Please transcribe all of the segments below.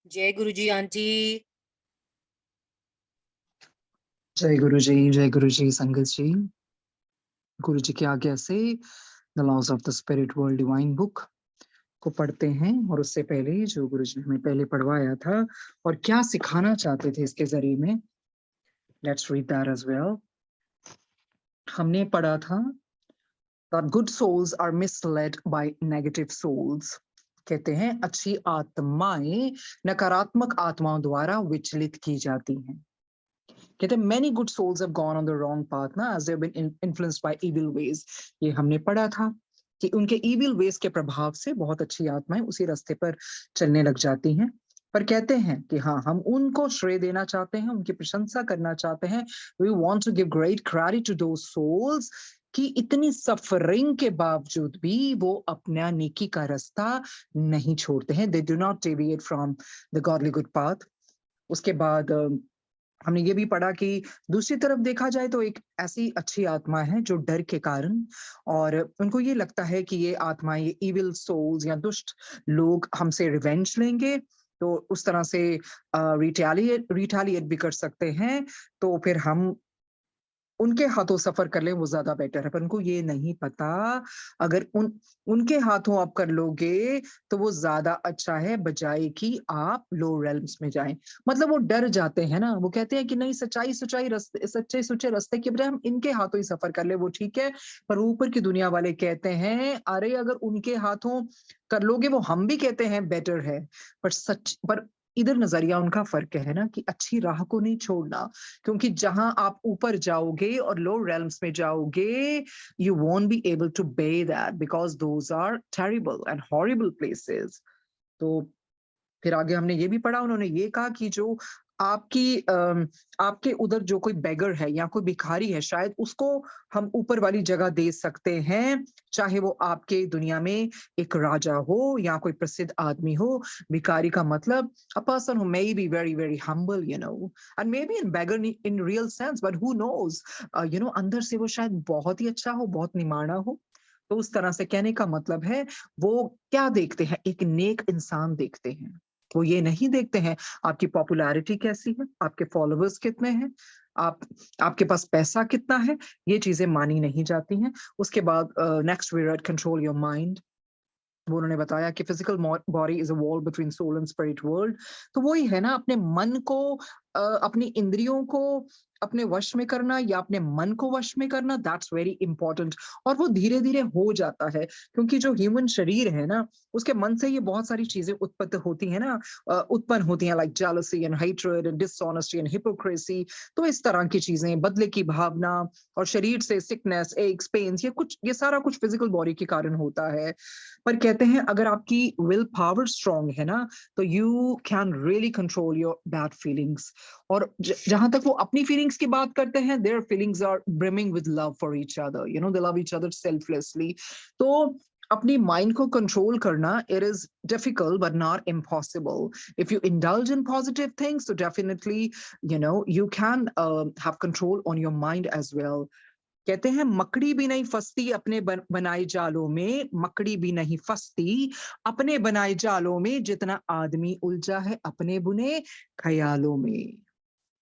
जय गुरु जी आंटी। जय गुरु जी संगत जी। गुरु जी की आज्ञा से the laws of the spirit world divine book को पढ़ते हैं और उससे पहले जो गुरु जी ने हमें पहले पढ़वाया था और क्या सिखाना चाहते थे इसके जरिए में, let's read that as well. हमने पढ़ा था that good souls are misled by negative souls। कहते हैं अच्छी आत्माएं नकारात्मक आत्माओं द्वारा विचलित की जाती हैं। कहते हैं many good souls have gone on the wrong path ना, as they've been influenced by evil ways। ये हमने पढ़ा था कि उनके evil ways के प्रभाव से बहुत अच्छी आत्माएं उसी रास्ते पर चलने लग जाती हैं। पर कहते हैं कि हाँ, हम उनको श्रेय देना चाहते हैं, उनकी प्रशंसा करना चाहते हैं। We want to give great credit to those souls कि इतनी सफरिंग के बावजूद भी वो अपना नेकी का रास्ता नहीं छोड़ते हैं। They do not deviate from the godly good path। उसके बाद हमने ये भी पढ़ा कि दूसरी तरफ देखा जाए तो एक ऐसी अच्छी आत्मा है जो डर के कारण और उनको ये लगता है कि ये आत्मा, ये इविल सोल्स या दुष्ट लोग हमसे रिवेंज लेंगे, तो उस तरह से रिटेलिएट भी कर सकते हैं, तो फिर हम उनके हाथों सफर कर लें वो ज्यादा बेटर है। पर उनको ये नहीं पता, अगर उनके हाथों आप कर लोगे तो वो ज्यादा अच्छा है बजाय कि आप लो रेल्म्स में जाएं। मतलब वो डर जाते हैं ना, वो कहते हैं कि नहीं, सच्चे सुच्चे रास्ते के बजाय हम इनके हाथों ही सफर कर ले वो ठीक है। पर ऊपर की दुनिया वाले कहते हैं अरे अगर उनके हाथों कर लोगे वो हम भी कहते हैं बेटर है। पर इधर नजरिया उनका फर्क है ना कि अच्छी राह को नहीं छोड़ना, क्योंकि जहां आप ऊपर जाओगे और लो रेल्म्स में जाओगे, you won't be able to bear that because those are terrible and horrible places। तो फिर आगे हमने ये भी पढ़ा, उन्होंने ये कहा कि जो आपके उधर जो कोई बेगर है या कोई भिखारी है, शायद उसको हम ऊपर वाली जगह दे सकते हैं, चाहे वो आपके दुनिया में एक राजा हो या कोई प्रसिद्ध आदमी हो। भिखारी का मतलब a person who may be very very humble, and maybe in beggar in real sense, but who knows, अंदर से वो शायद बहुत ही अच्छा हो, बहुत निमाना हो। तो उस तरह से कहने का मतलब है, वो क्या देखते हैं, एक नेक इंसान देखते हैं। वो ये नहीं देखते हैं आपकी पॉपुलैरिटी कैसी है, आपके फॉलोअर्स कितने हैं, आप आपके पास पैसा कितना है, ये चीजें मानी नहीं जाती हैं। उसके बाद next we read control your mind. वो उन्होंने बताया कि physical body is a wall between soul and spirit world. तो वही है ना, अपने मन को, अपनी इंद्रियों को अपने वश में करना या अपने मन को वश में करना, दैट्स वेरी इंपॉर्टेंट। और वो धीरे धीरे हो जाता है, क्योंकि जो ह्यूमन शरीर है ना, उसके मन से ये बहुत सारी चीजें उत्पन्न होती हैं, like jealousy and hatred and dishonesty and hypocrisy. तो इस तरह की चीजें, बदले की भावना, और शरीर से सिकनेस, एक्स, पेन्स, ये सारा कुछ फिजिकल बॉडी के कारण होता है। पर कहते हैं अगर आपकी विल पावर स्ट्रांग है ना, तो you can really control your bad feelings. और जहां तक वो अपनी फीलिंग्स की बात करते हैं, their feelings are brimming with love for each other, they love each other selflessly. तो अपनी माइंड को कंट्रोल करना, it is difficult but not impossible. If you indulge in positive things, तो definitely you can have control on your mind as well. कहते हैं मकड़ी भी नहीं फंसती अपने बनाए जालों में, मकड़ी भी नहीं फंसती अपने बनाए जालों में, जितना आदमी उलझा है अपने बुने ख्यालों में।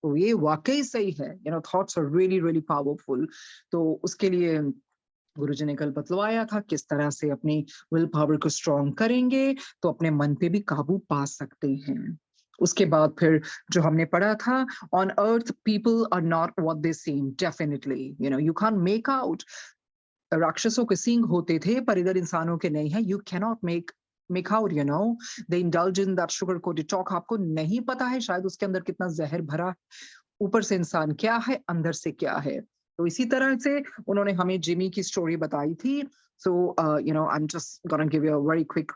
तो ये वाकई सही है, thoughts are really really powerful. तो उसके लिए गुरुजी ने कल बतलवाया था किस तरह से अपनी विल पावर को स्ट्रॉन्ग करेंगे तो अपने मन पे भी काबू पा सकते हैं। उसके बाद फिर जो हमने पढ़ा था, on earth people are not what they seem, definitely you can make out. राक्षसों के सींग होते थे पर इधर इंसानों के नहीं है। You cannot make out, they indulge in that sugar coated talk. आपको नहीं पता है शायद उसके अंदर कितना जहर भरा है, ऊपर से इंसान क्या है, अंदर से क्या है। तो इसी तरह से उन्होंने हमें जिमी की स्टोरी बताई थी। So I am just gonna give you a very quick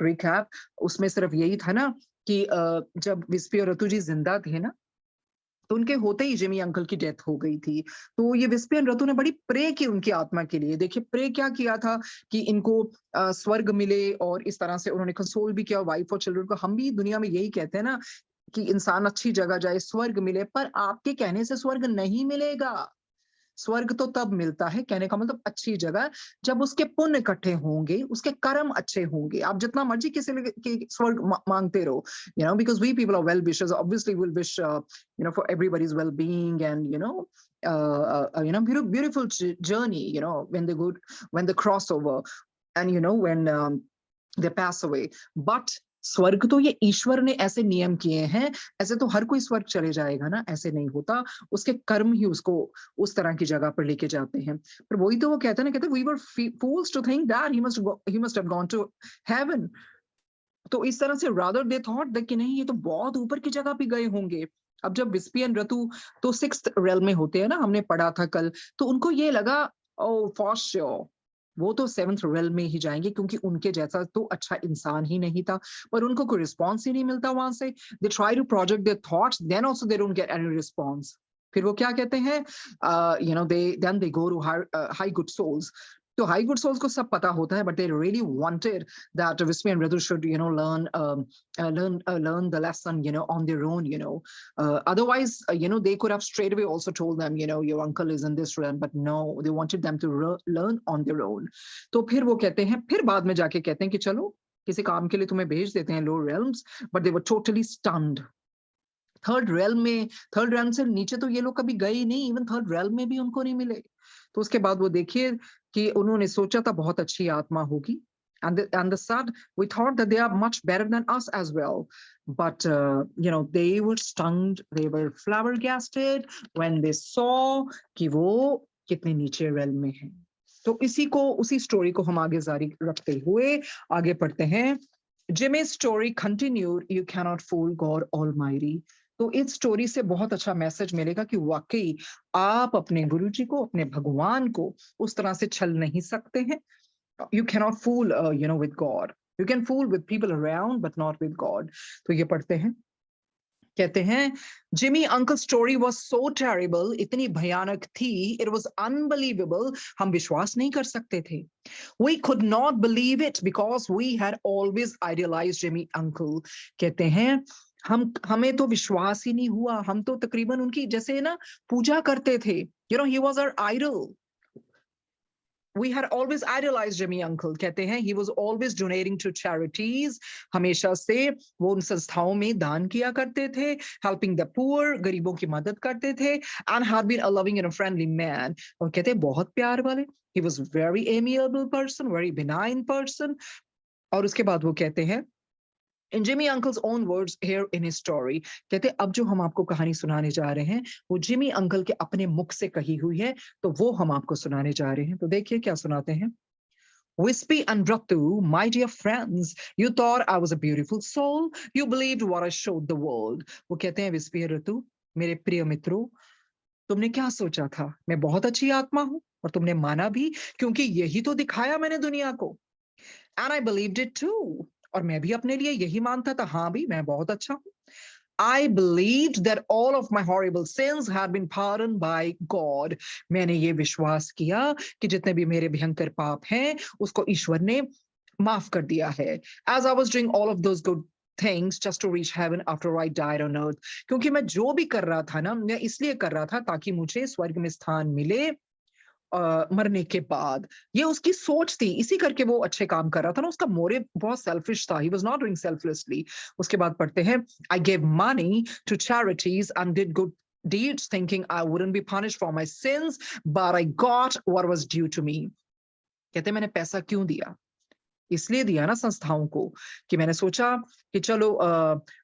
recap. उसमें सिर्फ यही था ना कि जब विस्पी और रतु जी जिंदा थे ना, तो उनके होते ही जिमी अंकल की डेथ हो गई थी। तो ये विस्पी और रतु ने बड़ी प्रे की उनकी आत्मा के लिए। देखिए प्रे क्या किया था कि इनको स्वर्ग मिले, और इस तरह से उन्होंने कंसोल भी किया वाइफ और चिल्ड्रन को। हम भी दुनिया में यही कहते हैं ना कि इंसान अच्छी जगह जाए, स्वर्ग मिले, पर आपके कहने से स्वर्ग नहीं मिलेगा। स्वर्ग तो तब मिलता है, कहने का मतलब अच्छी जगह, जब उसके पुण्य इकट्ठे होंगे, उसके कर्म अच्छे होंगे। आप जितना मर्जी किसी के स्वर्ग मांगते रहो, because we people are well wishers, obviously will wish for everybody's well being, and beautiful journey, when they cross over, and when they pass away. But स्वर्ग तो ये ईश्वर ने ऐसे नियम किए हैं, ऐसे तो हर कोई स्वर्ग चले जाएगा ना, ऐसे नहीं होता। उसके कर्म ही उसको उस तरह की जगह पर लेके जाते हैं। पर वही तो वो कहते हैं ना, कहते we were fools to think that he must have gone to heaven. तो इस तरह से rather they thought that कि नहीं, ये तो बहुत ऊपर की जगह पे गए होंगे। अब जब विस्पी एंड रतु तो 6th realm में होते हैं ना, हमने पढ़ा था कल, तो उनको ये लगा ओ फॉर श्योर वो तो 7th realm में ही जाएंगे, क्योंकि उनके जैसा तो अच्छा इंसान ही नहीं था। पर उनको कोई रिस्पॉन्स ही नहीं मिलता वहां से। They try to project their thoughts, then also they don't get any response. फिर वो क्या कहते हैं, they go to high good souls. तो हाई गुड सोल्स को सब पता होता है, but they really wanted that Vismi and Radu should, learn the lesson, on their own, otherwise, they could have straight away also told them, your uncle is in this realm, but no, they wanted them to learn on their own. तो फिर वो कहते हैं, फिर बाद में जाके कहते हैं कि चलो किसी काम के लिए तुम्हें भेज देते हैं lower realms, but they were totally stunned. Third realm से नीचे तो ये लोग कभी गए ही नहीं, इवन थर्ड realm में भी उनको नहीं मिले। तो उसके बाद वो देखिए कि उन्होंने सोचा था बहुत अच्छी आत्मा होगी, and they said, we thought that they are much better than us as well, but they were stunned, they were flabbergasted when they saw कि वो कितने नीचे realm में हैं। तो उसी स्टोरी को हम आगे जारी रखते हुए आगे पढ़ते हैं। Jimmy's story continued, you cannot fool God Almighty. तो इस स्टोरी से बहुत अच्छा मैसेज मिलेगा कि वाकई आप अपने गुरुजी को, अपने भगवान को उस तरह से छल नहीं सकते हैं। You cannot fool, with God. You can fool with people around, but not with God. तो ये पढ़ते हैं, कहते हैं, Jimmy uncle's story was so terrible, इतनी भयानक थी, it was unbelievable, हम विश्वास नहीं कर सकते थे। We could not believe it because we had always idealized Jimmy uncle. कहते हैं, हमें तो विश्वास ही नहीं हुआ, हम तो तकरीबन उनकी जैसे ना पूजा करते थे। He was our idol. We had always idolized Jimmy uncle. कहते हैं, he was always donating to charities. हमेशा से वो उन संस्थाओं में दान किया करते थे, helping the poor, गरीबों की मदद करते थे, and had been a loving and a friendly man. और कहते हैं बहुत प्यार वाले. He was very amiable person, very benign person. और उसके बाद वो कहते हैं, in Jimmy uncle's own words here in his story, कहते अब जो हम आपको कहानी सुनाने जा रहे हैं वो जिमी अंकल के अपने मुख से कही हुई है, तो वो हम आपको सुनाने जा रहे हैं। तो देखिए क्या सुनाते हैं। Wispy and Ratu, my dear friends, you thought I was a beautiful soul, you believed what I showed the world. वो कहते हैं, विस्पी और ऋतु, मेरे प्रिय मित्रों, तुमने क्या सोचा था, मैं बहुत अच्छी आत्मा हूं, और तुमने माना भी, क्योंकि यही तो दिखाया मैंने दुनिया को। And I believed it too. और मैं भी अपने लिए यही मानता था, हाँ भी मैं बहुत अच्छा हूँ। I believed that all of my horrible sins had been pardoned by God. मैंने ये विश्वास किया कि जितने भी मेरे भयंकर पाप हैं उसको ईश्वर ने माफ कर दिया है। As I was doing all of those good things just to reach heaven after I died on earth. क्योंकि मैं जो भी कर रहा था ना, मैं इसलिए कर रहा था ताकि मुझे स्वर्ग में स्थान मिले मरने के बाद। ये उसकी सोच थी, इसी करके वो अच्छे काम कर रहा था ना, उसका मोटिव बहुत सेल्फिश था। He was not doing selflessly. उसके बाद पढ़ते हैं, I gave money to charities and did good deeds thinking I wouldn't be punished for my sins, but I got what was due to me. कहते मैंने पैसा क्यों दिया, इसलिए दिया ना संस्थाओं को, कि मैंने सोचा कि चलो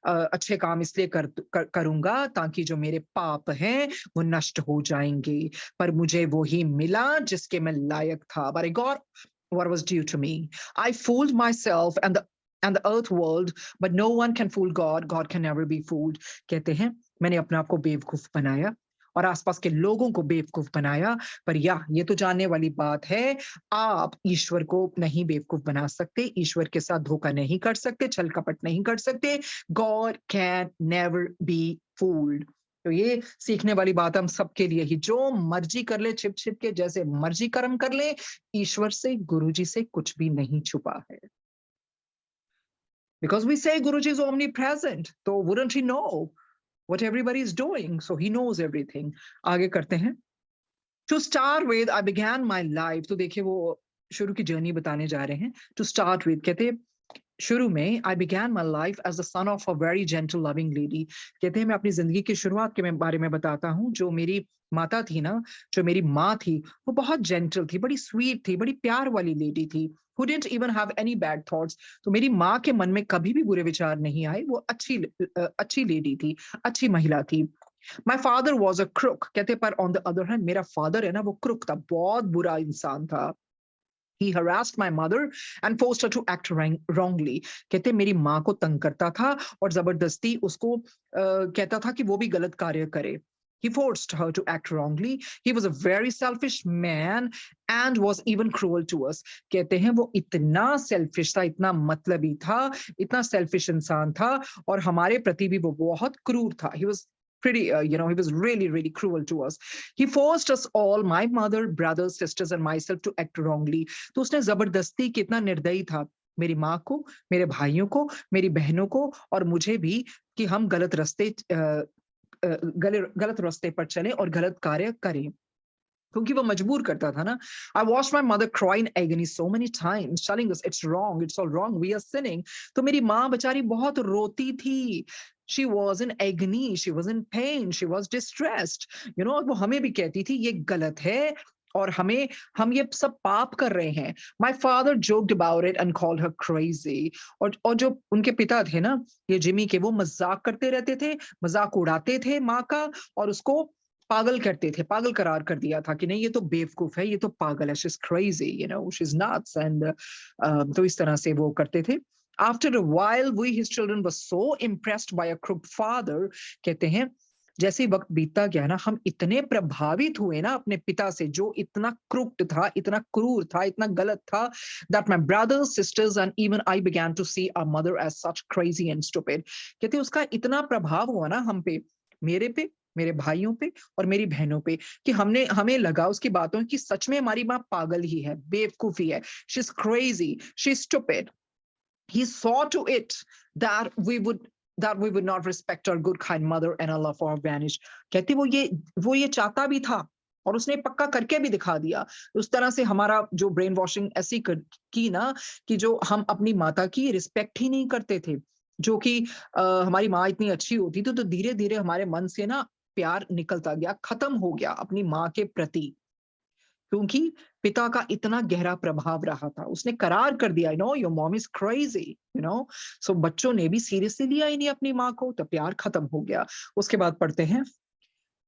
अच्छे काम इसलिए करूंगा ताकि जो मेरे पाप हैं वो नष्ट हो जाएंगे, पर मुझे वो ही मिला जिसके मैं लायक था। But I got what was due to me. I fooled myself and the earth world, but no one can fool God. God can never be fooled. कहते हैं, मैंने अपने आप को बेवकूफ बनाया और आसपास के लोगों को बेवकूफ बनाया, पर ये तो जानने वाली बात है, आप ईश्वर को नहीं बेवकूफ बना सकते, ईश्वर के साथ धोखा नहीं कर सकते, छल कपट नहीं कर सकते। God can never be fooled. तो ये सीखने वाली बात हम सबके लिए ही, जो मर्जी कर ले, छिप छिप के जैसे मर्जी कर्म कर ले, ईश्वर से, गुरुजी से कुछ भी नहीं छुपा है। Because we say Guruji is omnipresent, so wouldn't he know what everybody is doing? So he knows everything. आगे करते हैं। To start with, I began my life. तो देखिए वो शुरू की जर्नी बताने जा रहे हैं. To start with कहते शुरू में I began my life as the son of a very gentle loving lady. कहते हैं मैं अपनी जिंदगी की शुरुआत के बारे में बताता हूँ. जो मेरी माता थी ना, जो मेरी माँ थी, वो बहुत जेंटल थी, बड़ी स्वीट थी, बड़ी प्यार वाली लेडी थी. Who didn't even have any bad thoughts. तो मेरी माँ के मन में कभी भी बुरे विचार नहीं आए. वो अच्छी लेडी थी, अच्छी महिला थी. My father was a crook. कहते पर on the other hand मेरा father है ना, वो crook था, बहुत बुरा इंसान था. He harassed my mother and forced her to act wrongly. कहते मेरी माँ को तंग करता था और जबरदस्ती उसको कहता था कि वो भी गलत कार्य करे. He forced her to act wrongly. He was a very selfish man and was even cruel to us. कहते हैं वो इतना selfish था, इतना मतलबी था, इतना selfish इंसान था और हमारे प्रति भी वो बहुत क्रूर था. He was pretty, he was really, really cruel to us. He forced us all, my mother, brothers, sisters, and myself to act wrongly. तो उसने जबरदस्ती कितना निर्दयी था मेरी माँ को, मेरे भाइयों को, मेरी बहनों को और मुझे भी कि हम गलत रास्ते पर चले और गलत कार्य करें. क्योंकि वो मजबूर करता था ना. I watched my mother cry in agony so many times, telling us it's wrong, it's all wrong, we are sinning. तो मेरी माँ बेचारी बहुत रोती थी. She was in agony, she was in pain, she was distressed. और वो हमें भी कहती थी ये गलत है और हम ये सब पाप कर रहे हैं. My father joked about it and called her crazy. और जो उनके पिता थे ना, ये जिमी के, वो मजाक करते रहते थे, मजाक उड़ाते थे माँ का और उसको पागल करते थे, पागल करार कर दिया था कि नहीं ये तो बेवकूफ है, ये तो पागल है, she's crazy, she's nuts. And तो इस तरह से वो करते थे. After a while, we, his children, were so impressed by a crooked father. कहते हैं जैसे ही वक्त बीतता गया ना, हम इतने प्रभावित हुए ना अपने पिता से, जो इतना क्रूक्ड था, इतना क्रूर था, इतना गलत था, that my brothers, sisters and even I began to see our mother as such crazy and stupid. कहते उसका इतना प्रभाव हुआ ना हम पे, मेरे भाइयों पे और मेरी बहनों पे, कि हमें लगा उसकी बातों कि सच में हमारी माँ पागल ही है, बेवकूफी है. She's crazy, she's stupid. He saw to it that we would not respect our good kind mother and our love for her vanish. कहती वो ये चाहता भी था और उसने पक्का करके भी दिखा दिया. उस तरह से हमारा जो ब्रेन वॉशिंग ऐसी की ना कि जो हम अपनी माता की रिस्पेक्ट ही नहीं करते थे. जो कि हमारी माँ इतनी अच्छी होती थी तो धीरे धीरे हमारे मन से ना प्यार निकलता गया, खत्म हो गया अपनी माँ के प्रति, क्योंकि पिता का इतना गहरा प्रभाव रहा था. उसने करार कर दिया, योर मॉम इज क्रेजी. सो बच्चों ने भी सीरियसली लिया ही नहीं अपनी माँ को, तो प्यार खत्म हो गया. उसके बाद पढ़ते हैं,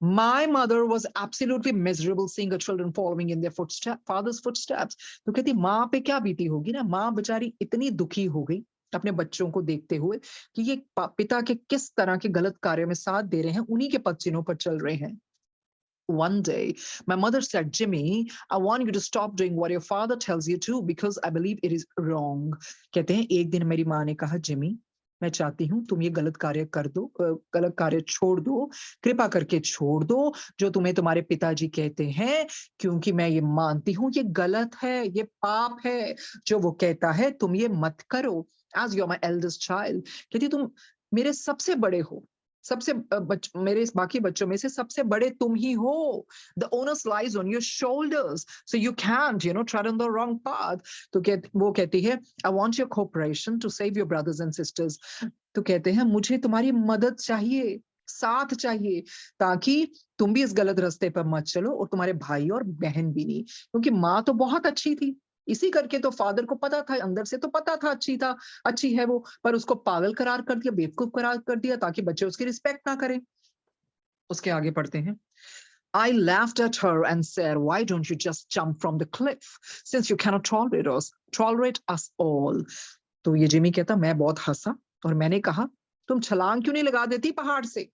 My mother was absolutely miserable seeing her children following in their father's footsteps. तो कहती माँ पे क्या बीती होगी ना, माँ बेचारी इतनी दुखी हो गई अपने बच्चों को देखते हुए कि ये पिता के किस तरह के गलत कार्यों में साथ दे रहे हैं, उन्हीं के पद चिन्हों पर चल रहे हैं. One day, my mother said, Jimmy, I want you to stop doing what your father tells you to because I believe it is wrong. कहते हैं एक दिन मेरी माँ ने कहा, जिमी, मैं चाहती हूँ तुम ये गलत कार्य कर दो, गलत कार्य छोड़ दो, कृपा करके छोड़ दो जो तुम्हें तुम्हारे पिताजी कहते हैं, क्योंकि मैं ये मानती हूँ ये गलत है, ये पाप है. जो वो कहता है तुम ये मत करो. As you are my eldest child, कहती तुम मेरे सबसे बड़े हो, मेरे इस बाकी बच्चों में से सबसे बड़े तुम ही हो. The onus lies on your shoulders, so you can't, tread on the wrong path. तो वो कहती है, I want your cooperation to save your brothers and sisters. तो कहते हैं मुझे तुम्हारी मदद चाहिए, साथ चाहिए, ताकि तुम भी इस गलत रास्ते पर मत चलो और तुम्हारे भाई और बहन भी नहीं. क्योंकि माँ तो बहुत अच्छी थी, इसी करके तो फादर को पता था, अंदर से तो पता था अच्छी है वो, पर उसको पागल करार कर दिया, बेवकूफ करार कर दिया ताकि बच्चे उसकी रिस्पेक्ट ना करें. उसके आगे पढ़ते हैं, I laughed at her and said, why don't you just jump from the cliff since you cannot tolerate us all. तो ये जिमी कहता, मैं बहुत हंसा और मैंने कहा, तुम छलांग क्यों नहीं लगा देती पहाड़ से,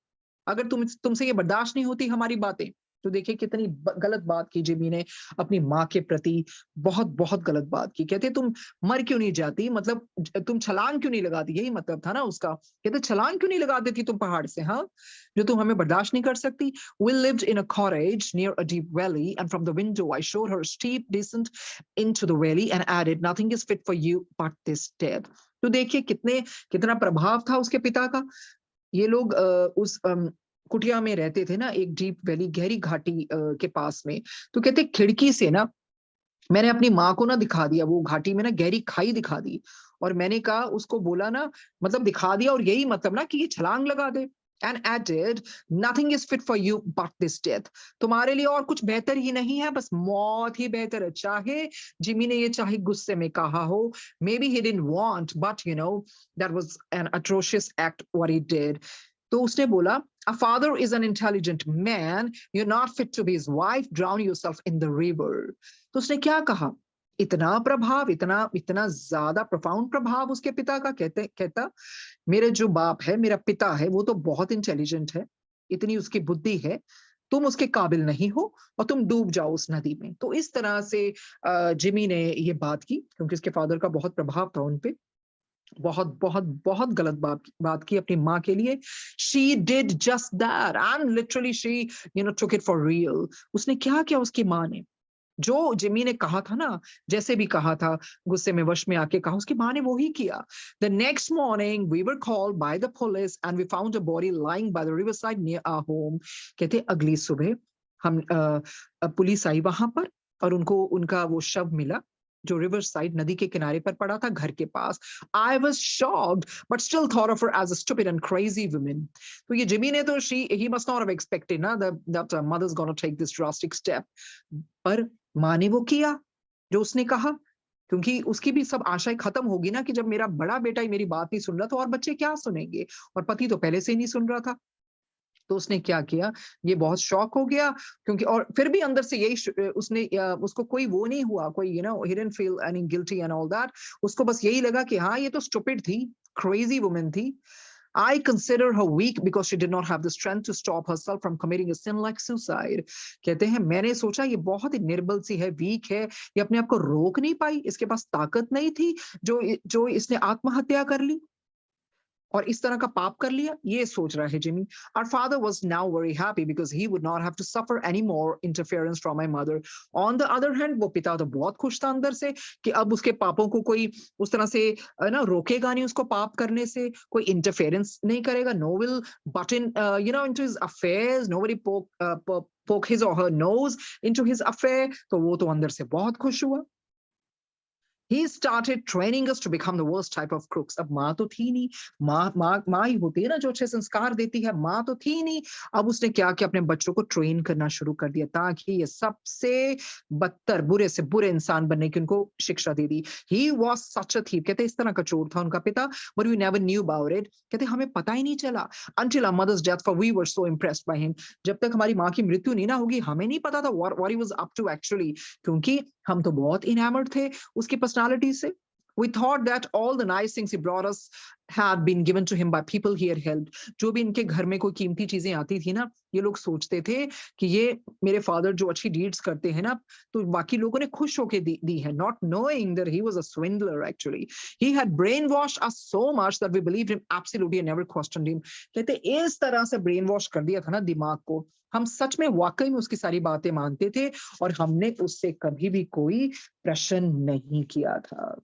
अगर तुमसे ये बर्दाश्त नहीं होती हमारी बातें. तो देखिए कितनी गलत बात की जिमी ने अपनी माँ के प्रति, बहुत बहुत गलत बात की. कहते तुम मर क्यों नहीं जाती, मतलब तुम छलांग क्यों नहीं लगाती, यही मतलब था ना उसका. कहते छलांग क्यों नहीं लगा देती तुम पहाड़ से, हाँ, जो तुम हमें बर्दाश्त नहीं कर सकती. We lived in a cottage near a deep valley and from the window I showed her a steep descent into the valley and added, nothing is fit for you but this death. तो देखिए कितना प्रभाव था उसके पिता का. ये लोग कुटिया में रहते थे ना, एक डीप वैली, गहरी घाटी के पास में। तो कहते खिड़की से ना मैंने अपनी माँ को ना दिखा दिया, वो घाटी में ना गहरी खाई दिखा दी। और मैंने कहा, उसको बोला ना, मतलब दिखा दिया, और यही मतलब ना कि ये छलांग लगा दे। And added, nothing is fit for you but this death. तुम्हारे लिए और कुछ बेहतर ही नहीं है, बस मौत ही बेहतर है। चाहे जिमी ने ये चाहे गुस्से में कहा हो, may be he didn't want, but you know that was an atrocious act what he did. तो उसने बोला, a father is an intelligent man, you're not fit to be his wife, drown yourself in the river। तो उसने क्या कहा, इतना प्रभाव, इतना इतना ज्यादा प्रोफाउंड प्रभाव उसके पिता का। कहता, मेरे जो बाप है, मेरा पिता है, वो तो बहुत इंटेलिजेंट है, इतनी उसकी बुद्धि है, तुम उसके काबिल नहीं हो, और तुम डूब जाओ उस नदी में। तो इस तरह से जिमी ने ये बात की, क्योंकि उसके फादर का बहुत प्रभाव था उन पे। बहुत बहुत बहुत गलत बात की अपनी माँ के लिए। She did just that and literally she took it for real. उसने क्या किया, उसकी माँ ने जो जिमी ने कहा था ना, जैसे भी कहा था, गुस्से में वश में आके कहा, उसकी माँ ने वो ही किया। The next morning we were called by the police and we found a body lying by the river side near our home. कहते अगली सुबह हम पुलिस आई वहां पर, और उनको उनका वो शव मिला, जो रिवर साइड नदी के किनारे पर पड़ा था, घर के पास। I was shocked but still thought of her as a stupid and crazy woman. तो ये जिमी ने तो he must not have expected ना that mother is gonna take this drastic step. पर माँ ने वो किया जो उसने कहा, क्योंकि उसकी भी सब आशाएं खत्म होगी ना, कि जब मेरा बड़ा बेटा ही मेरी बात नहीं सुन रहा, तो और बच्चे क्या सुनेंगे। और पति तो पहले से ही नहीं सुन रहा था। तो उसने क्या किया, ये बहुत शॉक हो गया, क्योंकि और फिर भी अंदर से यही उसने उसको कोई वो नहीं हुआ, कोई he didn't feel any guilty and all that. उसको बस यही लगा कि हाँ, ये तो स्टूपिड थी, क्रेजी वुमन थी। I consider her weak because she did not have the strength to stop herself from committing a sin like suicide। कहते हैं मैंने सोचा ये बहुत ही निर्बल सी है, वीक है, ये अपने आप को रोक नहीं पाई, इसके पास ताकत नहीं थी, जो जो इसने आत्महत्या कर ली और इस तरह का पाप कर लिया। ये सोच रहा है Jimmy. Our father was now very happy because he would not have to suffer any more interference from my mother। On the other hand, वो पिता तो बहुत खुश था अंदर से, कि अब उसके पापों को कोई उस तरह से ना रोकेगा नहीं, उसको पाप करने से कोई इंटरफेरेंस नहीं करेगा। No will butt in into his affairs, nobody poke his or her nose into his affair। तो वो तो अंदर से बहुत खुश हुआ। He started training us to become the worst type of crooks। अब माँ तो थी नहीं, माँ ही होती है ना जो अच्छे संस्कार देती है, माँ तो थी नहीं। अब उसने क्या किया, अपने बच्चों को ट्रेन करना शुरू कर दिया, ताकि ये सबसे बदतर, बुरे से बुरे इंसान बनने की उनको शिक्षा दे दी। He was such a thief। कहते इस तरह का चोर था उनका पिता, but we never knew about it। कहते हमें पता ही नहीं चला until our mother's death, for we were so impressed by him। जब तक हमारी माँ की मृत्यु नहीं ना होगी, हमें नहीं पता था what he was up to actually, क्योंकि हम तो बहुत enamored थे उसकी पर्सनालिटी से। We thought that all the nice things he brought us had been given to him by people he had helped। जो भी इनके घर में कोई कीमती चीजें आती थी ना, ये लोग सोचते थे कि ये मेरे फादर जो अच्छी डीड्स करते हैं ना, तो बाकी लोगों ने खुश होके दी है, not knowing that he was a swindler actually। He had brainwashed us so much that we believed him absolutely and never questioned him। कहते इस तरह से ब्रेन वॉश कर दिया था ना दिमाग को, हम सच में वाकई में उसकी सारी बातें मानते थे, और हमने उससे कभी भी कोई प्रश्न नहीं किया था।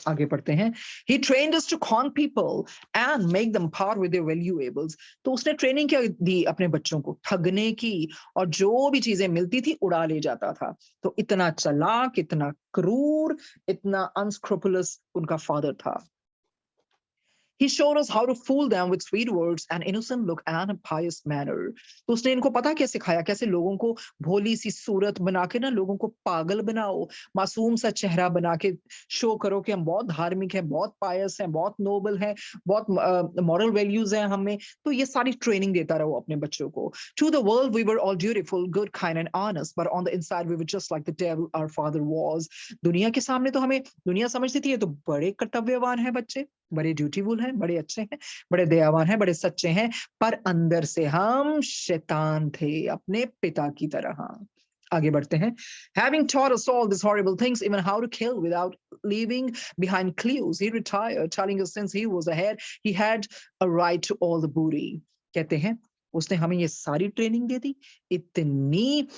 आगे पढ़ते हैं। He trained us to con people and make them part with their valuables। तो उसने ट्रेनिंग क्या दी अपने बच्चों को, ठगने की, और जो भी चीजें मिलती थी उड़ा ले जाता था। तो इतना चालाक, इतना क्रूर, इतना अनस्क्रूपुलस उनका फादर था। He showed us how to fool them with sweet words and innocent look and a pious manner। तो उसने इनको पता क्या सिखाया, कैसे लोगों को भोली सी सूरत बना के ना लोगों को पागल बनाओ, मासूम सा चेहरा बना के शो करो कि हम बहुत धार्मिक हैं, बहुत पायस हैं, बहुत नोबल हैं, बहुत मॉरल वैल्यूज हैं हमें। तो ये सारी ट्रेनिंग देता रहो अपने बच्चों को। To the world we were all dutiful, good, kind and honest, but on the inside we were just like the devil our father was। दुनिया के सामने तो हमें दुनिया समझती थी ये तो बड़े कर्तव्यवान हैं बच्चे, बड़े ड्यूटीफुल हैं, बड़े अच्छे हैं, बड़े दयावान हैं, बड़े सच्चे हैं, पर अंदर से हम शैतान थे अपने पिता की तरह। आगे बढ़ते हैं। Having taught us all these horrible things, even how to kill without leaving behind clues, he retired, telling us since he was ahead, he had a right to all the booty। कहते हैं उसने हमें ये सारी training दे दी, इतनी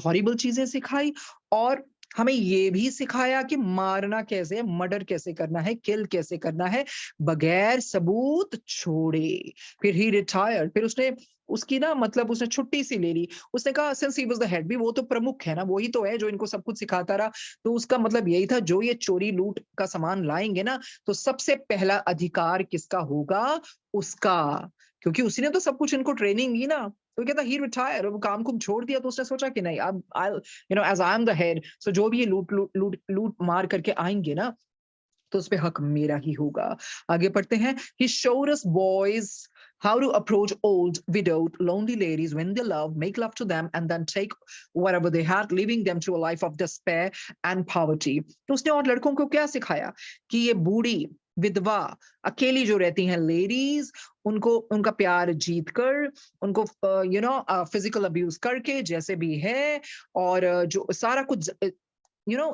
horrible चीजें सिखाई, और हमें ये भी सिखाया कि मारना कैसे है, मर्डर कैसे करना है, किल कैसे करना है, बगैर सबूत छोड़े। फिर ही रिटायर्ड, फिर उसने उसकी ना मतलब उसने छुट्टी सी ले ली। उसने कहा since he was the head, भी वो तो प्रमुख है ना, वही तो है जो इनको सब कुछ सिखाता रहा। तो उसका मतलब यही था, जो ये चोरी लूट का सामान लाएँगे ना, तो सबसे पहला अधिकार किसका होगा? उसका। क्योंकि उसी ने तो सब कुछ इनको ट्रेनिंग दी ना। तो कहता ही रिटायर, वो काम-कुम छोड़ दिया, तो उसने सोचा कि नहीं, अब I as I am the head, so जो भी ये लूट मार करके आएँगे ना, तो उसपे हक मेरा ही होगा। आगे पढ़ते हैं। He showed us boys how to approach old, widowed, lonely ladies when they love, make love to them, and then take whatever they had, leaving them to a life of despair and poverty. तो उसने और लड़कों को क्या सिखाया कि ये बूढ़ी, विधवा, अकेली जो रहती हैं लेडीज, उनको उनका प्यार जीत कर, उनको फिजिकल अब्यूज करके जैसे भी है, और जो सारा कुछ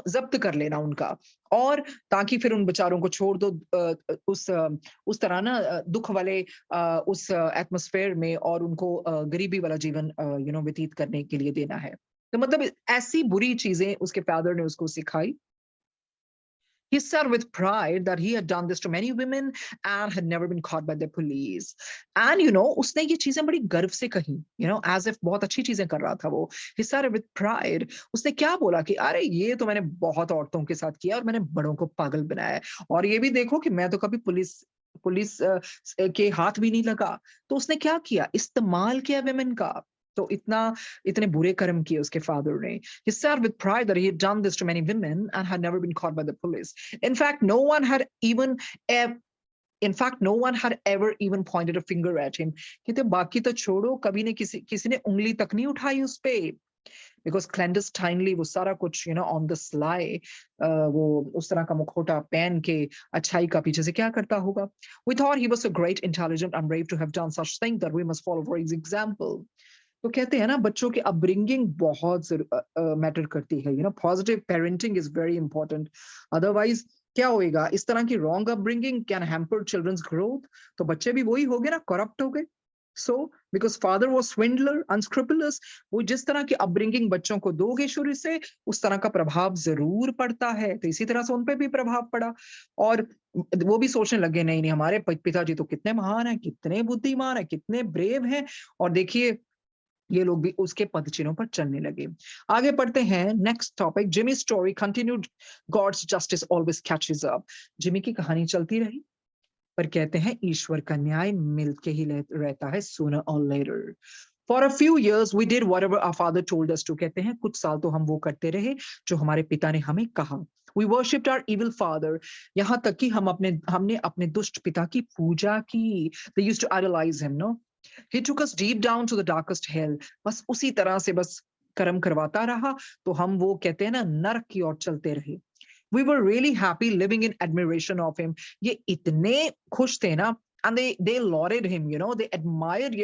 ज़ब्त कर लेना उनका, और ताकि फिर उन बेचारों को छोड़ दो उस तरह ना दुःख वाले उस एटमॉस्फेयर में, और उनको गरीबी वाला जीवन व्यतीत करने के लिए देना है। तो मतलब ऐसी बुरी चीज़ें उसके फादर ने उसको सिखाई। He said with pride that he had done this to many women and had never been caught by the police. And उसने ये चीजें बड़ी गर्व से कही, as if बहुत अच्छी चीजें कर रहा था वो। He said it with pride. उसने क्या बोला कि अरे ये तो मैंने बहुत औरतों के साथ किया और मैंने बड़ों को पागल बनाया है। और ये भी देखो कि मैं तो कभी पुलिस पुलिस के हाथ भी नहीं लगा। तो उसने क्या किया? इस्तेमाल किया वेमेन का। तो इतने बुरे कर्म किए उसके फादर ने। He said with pride that he had done this to many women and had never been caught by the police. In fact, no one had even ev- in fact, no one had ever even pointed a finger at him. कहते बाकी तो छोड़ो, कभी ने किसी किसी ने उंगली तक नहीं उठाई उस पे। Because clandestinely वो सारा कुछ on the sly, वो उस तरह का मुखौटा पहन के अच्छाई का पीछे से क्या करता होगा? We thought he was so great, intelligent and brave to have done such things that we must follow for his example. तो कहते हैं ना, बच्चों की अपब्रिंगिंग बहुत मैटर करती है। Positive parenting is very important. Otherwise क्या होएगा? इस तरह की wrong upbringing can hamper children's growth. तो बच्चे भी वही हो गए ना, करप्ट हो गए। So because father was swindler, अनस्क्रूपुलस, वो जिस तरह की अपब्रिंगिंग बच्चों को दोगे शुरू से, उस तरह का प्रभाव जरूर पड़ता है। तो इसी तरह से उन पे भी प्रभाव पड़ा, और वो भी सोचने लगे नहीं नहीं, हमारे पिताजी तो कितने महान हैं, कितने बुद्धिमान हैं, कितने ब्रेव हैं, और देखिए ये लोग भी उसके पदचिन्हों पर चलने लगे। आगे पढ़ते हैं। Next topic, Jimmy story continued, God's justice always catches up. Jimmy की कहानी चलती रही, पर कहते हैं ईश्वर का न्याय मिलके ही रहता है, sooner or later. For a few years we did whatever our father told us to. कहते हैं कुछ साल तो हम वो करते रहे जो हमारे पिता ने हमें कहा। We worshipped our evil father. यहाँ तक कि हमने अपने दुष्ट पिता की पूजा की। They used to idolize him, no? He took us deep down to the darkest hell. बस उसी तरह से बस कर्म करवाता रहा, तो हम वो कहते हैं ना, नरक की ओर चलते रहे। We were really happy living in admiration of him. ये इतने खुश थे ना, and they lauded him, they admired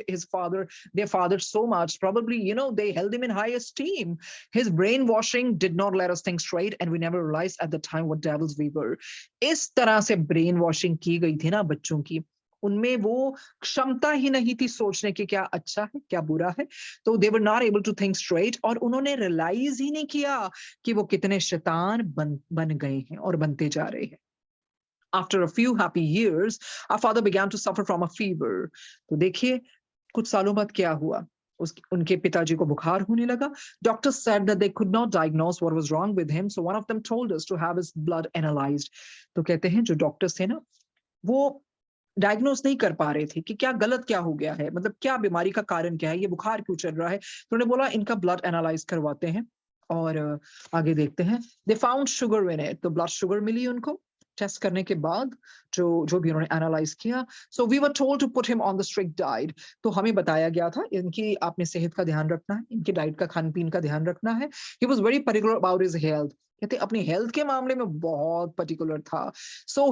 their father so much. Probably, they held him in high esteem. His brainwashing did not let us think straight, and we never realized at the time what devils we were. इस तरह से brainwashing की गई थी ना बच्चों की, उनमें वो क्षमता ही नहीं थी सोचने की क्या अच्छा है, क्या बुरा है। तो they were not able to think straight, और उन्होंने रियलाइज ही नहीं किया कि वो कितने शैतान बन गए हैं और बनते जा रहे हैं। After a few happy years, our father began to suffer from a fever. तो देखिए कुछ सालों बाद क्या हुआ, उनके पिताजी को बुखार होने लगा। Doctors said that they could not diagnose what was wrong with him, so one of them told us to have his blood analyzed. तो कहते हैं जो डॉक्टर्स थे ना, वो डायग्नोस नहीं कर पा रहे थे कि क्या गलत क्या हो गया है, मतलब क्या बीमारी का कारण क्या है, ये बुखार क्यों चल रहा है। तो उन्होंने बोला इनका ब्लड एनालाइज करवाते हैं, और आगे देखते हैं। They found sugar in it, तो ब्लड शुगर मिली उनको टेस्ट करने के बाद, जो जो भी उन्होंने एनालाइज किया। So we were told to put him on the strict diet. तो हमें बताया गया था इनकी आपने सेहत का ध्यान रखना है, इनकी डाइट का, खान पीन का ध्यान रखना है। He was very particular about his health. कहते अपनी हेल्थ के मामले में बहुत पर्टिकुलर था। So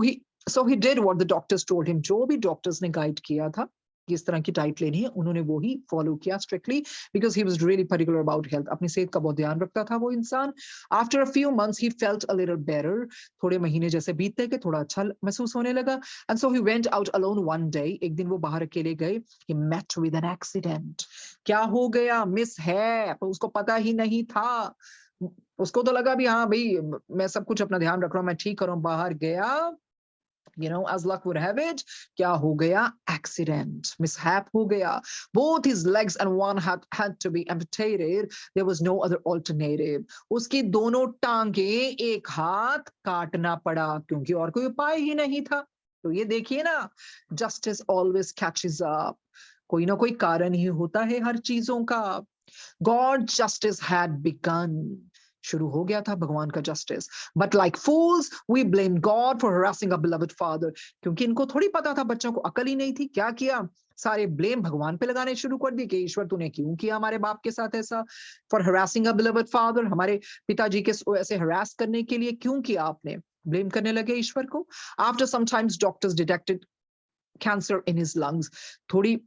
he did what the doctors told him. जो भी डॉक्टर्स ने गाइड किया था कि इस तरह की डाइट लेनी है, उन्होंने वो ही फॉलो किया strictly, because he was really particular about health. अपनी सेहत का बहुत ध्यान रखता था वो इंसान। After a few months he felt a little better. थोड़े महीने जैसे बीतते गए, थोड़ा अच्छा महसूस होने लगा। And so he went out alone one day. एक दिन वो बाहर अकेले गए। He met with an accident. क्या हो गया? मिस है, उसको पता ही नहीं था। उसको तो लगा भी हाँ भाई मैं सब कुछ अपना ध्यान रख रहा हूँ, मैं ठीक कर रहा हूँ, बाहर गया, as luck would have it, क्या हो गया? Accident, mishap हो गया. Both his legs and one had to be amputated. There was no other alternative. उसकी दोनों टांगे, एक हाथ काटना पड़ा क्योंकि और कोई उपाय ही नहीं था. तो ये देखिए ना, justice always catches up. कोई ना कोई कारण ही होता है हर चीजों का. God's justice had begun. शुरू हो गया था भगवान का justice. But like fools we blame God for harassing a beloved father. क्योंकि इनको थोड़ी पता था, बच्चों को अकल ही नहीं थी. क्या किया? सारे ब्लेम भगवान पे लगाने शुरू कर दिए कि ईश्वर तूने क्यों किया हमारे बाप के साथ ऐसा, for harassing a beloved father, हमारे पिताजी के ऐसे हरास करने के लिए क्यों किया आपने. ब्लेम करने लगे ईश्वर को. After sometimes doctors detected cancer in his lungs. थोड़ी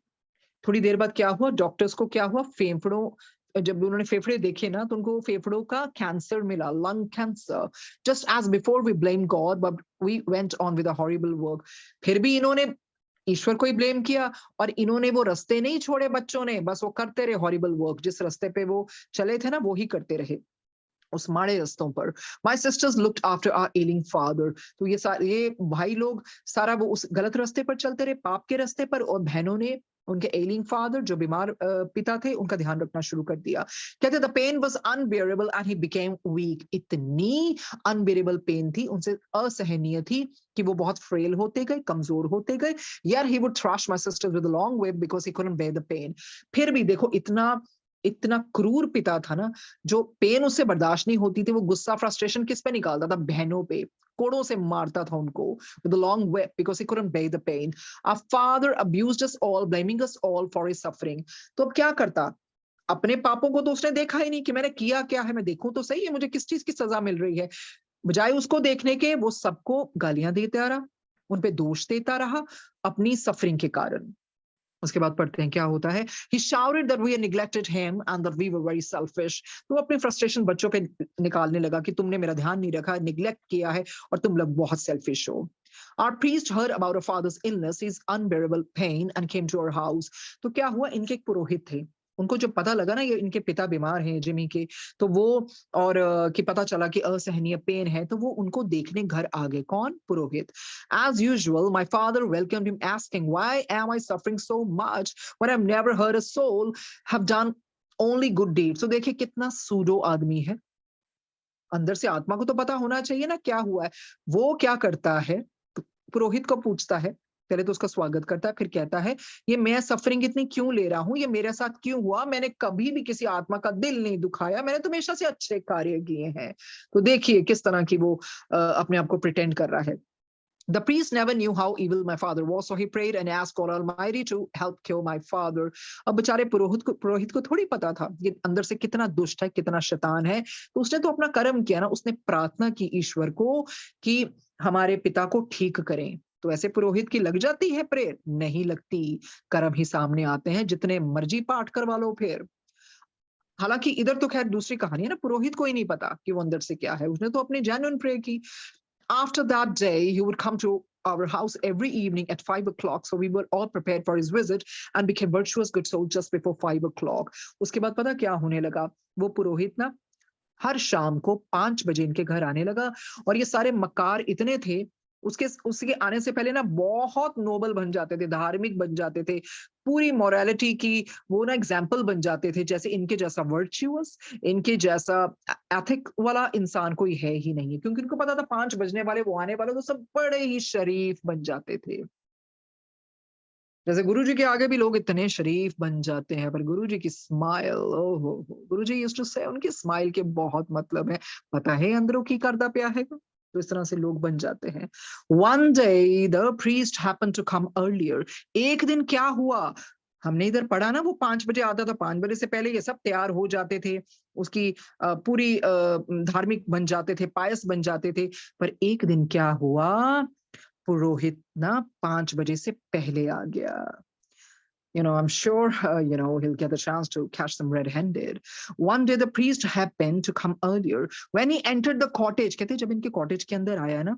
थोड़ी देर बाद क्या हुआ? डॉक्टर्स को क्या हुआ? फेफड़ों, जब उन्होंने फेफड़े देखे ना तो उनको फेफड़ों का कैंसर मिला, lung cancer. Just as before we blame God but we went on with a horrible work. फिर भी इन्होंने ईश्वर को ही ब्लेम किया और इन्होंने वो रास्ते नहीं छोड़े. बच्चों ने बस वो करते रहे हॉरिबल वर्क. जिस रास्ते पे वो चले थे ना वो ही करते रहे उस माड़े रास्तों पर. My sisters looked after our ailing father. तो ये भाई लोग सारा वो उस गलत रास्ते पर चलते रहे, पाप के रास्ते पर, और बहनों ने उनके एलिंग फादर, जो बीमार पिता थे, उनका ध्यान रखना शुरू कर दिया. कहते the pain was unbearable and he became weak. इतनी अनबेरेबल पेन थी, उनसे असहनीय थी कि वो बहुत फ्रेल होते गए, कमजोर होते गए. यार he would thrash my sisters with a long whip because he couldn't bear the pain. फिर भी देखो इतना इतना क्रूर पिता था ना, जो पेन उससे बर्दाश्त नहीं होती थी, वो गुस्सा फ्रस्ट्रेशन किस पे निकालता था? बहनों पे. कोड़ों से मारता था उनको with a long whip because he couldn't bear the pain. Our father abused us all, blaming us all for his suffering. तो अब क्या करता? अपने पापों को तो उसने देखा ही नहीं कि मैंने किया क्या है, मैं देखूं तो सही है मुझे किस चीज की सजा मिल रही है. बजाय उसको देखने के वो सबको गालियां देता रहा, उन पे दोष देता रहा अपनी सफरिंग के कारण. उसके बाद पढ़ते हैं क्या होता है. He shouted that we had neglected him and that we were very selfish. तो अपनी फ्रस्ट्रेशन बच्चों पे निकालने लगा कि तुमने मेरा ध्यान नहीं रखा, निग्लेक्ट किया है और तुम लोग बहुत सेल्फिश हो. Our priest heard about our father's illness, his unbearable pain, and came to our house. तो क्या हुआ? इनके एक पुरोहित थे. उनको जब पता लगा ना ये इनके पिता बीमार हैं जिमी के, तो वो और कि पता चला कि असहनीय पेन है, तो वो उनको देखने घर आ गए. कौन? पुरोहित. As usual, my father welcomed him asking, why am I suffering so much when I've never heard a soul have done only good deeds. So देखिए कितना सूडो आदमी है. अंदर से आत्मा को तो पता होना चाहिए ना क्या हुआ है. वो क्या करता है? पुरोहित को पूछता है. पहले तो उसका स्वागत करता है, फिर कहता है ये मैं सफरिंग इतनी क्यों ले रहा हूं, ये मेरे साथ क्यों हुआ, मैंने कभी भी किसी आत्मा का दिल नहीं दुखाया, मैंने तो हमेशा से अच्छे कार्य किए हैं. तो देखिए किस तरह की वो अपने आप को प्रिटेंड कर रहा है. The priest never knew how evil my father was, so he prayed and asked God Almighty to help cure my father. अब बेचारे पुरोहित को थोड़ी पता था ये अंदर से कितना दुष्ट है, कितना शैतान है. तो उसने तो अपना कर्म किया ना, उसने प्रार्थना की ईश्वर को कि हमारे पिता को ठीक करें. तो ऐसे पुरोहित की लग जाती है प्रेयर? नहीं लगती. कर्म ही सामने आते हैं, जितने मर्जी पाठ करवा लो फिर. हालांकि इधर तो खैर दूसरी कहानी है ना, पुरोहित को ही नहीं पता कि वो अंदर से क्या है. उसने तो अपनी जेन्युइन प्रेयर की. After that day, he would come to our house every evening at 5 o'clock. So we were all prepared for his visit and became virtuous good souls just before 5 o'clock. उसके बाद पता क्या होने लगा? वो पुरोहित ना हर शाम को 5 बजे इनके घर आने लगा. और ये सारे मक्कार इतने थे, उसके आने से पहले ना बहुत नोबल बन जाते थे, धार्मिक बन जाते थे, पूरी मोरालिटी की वो ना एग्जाम्पल बन जाते थे. जैसे इनके जैसा वर्च्यूअस, इनके जैसा एथिक वाला इंसान कोई है ही नहीं है. क्योंकि इनको पता था 5 बजने वाले वो आने वाले, तो सब बड़े ही शरीफ बन जाते थे. जैसे गुरुजी के आगे भी लोग इतने शरीफ बन जाते हैं, पर गुरुजी की स्माइल, ओहो हो, गुरुजी यूज्ड टू से उनकी स्माइल के बहुत मतलब है. पता है अंदरों की करदा प्या है. तो इस तरह से लोग बन जाते हैं. One day the priest happened to come earlier. एक दिन क्या हुआ? हमने इधर पढ़ा ना, वो 5 बजे आता था. 5 बजे से पहले ये सब तैयार हो जाते थे, उसकी पूरी धार्मिक बन जाते थे, पायस बन जाते थे. पर एक दिन क्या हुआ? पुरोहित ना 5 बजे से पहले आ गया. I'm sure, he'll get the chance to catch them red-handed. One day the priest happened to come earlier. When he entered the cottage, कहते हैं जब इनके cottage के अंदर आया ना,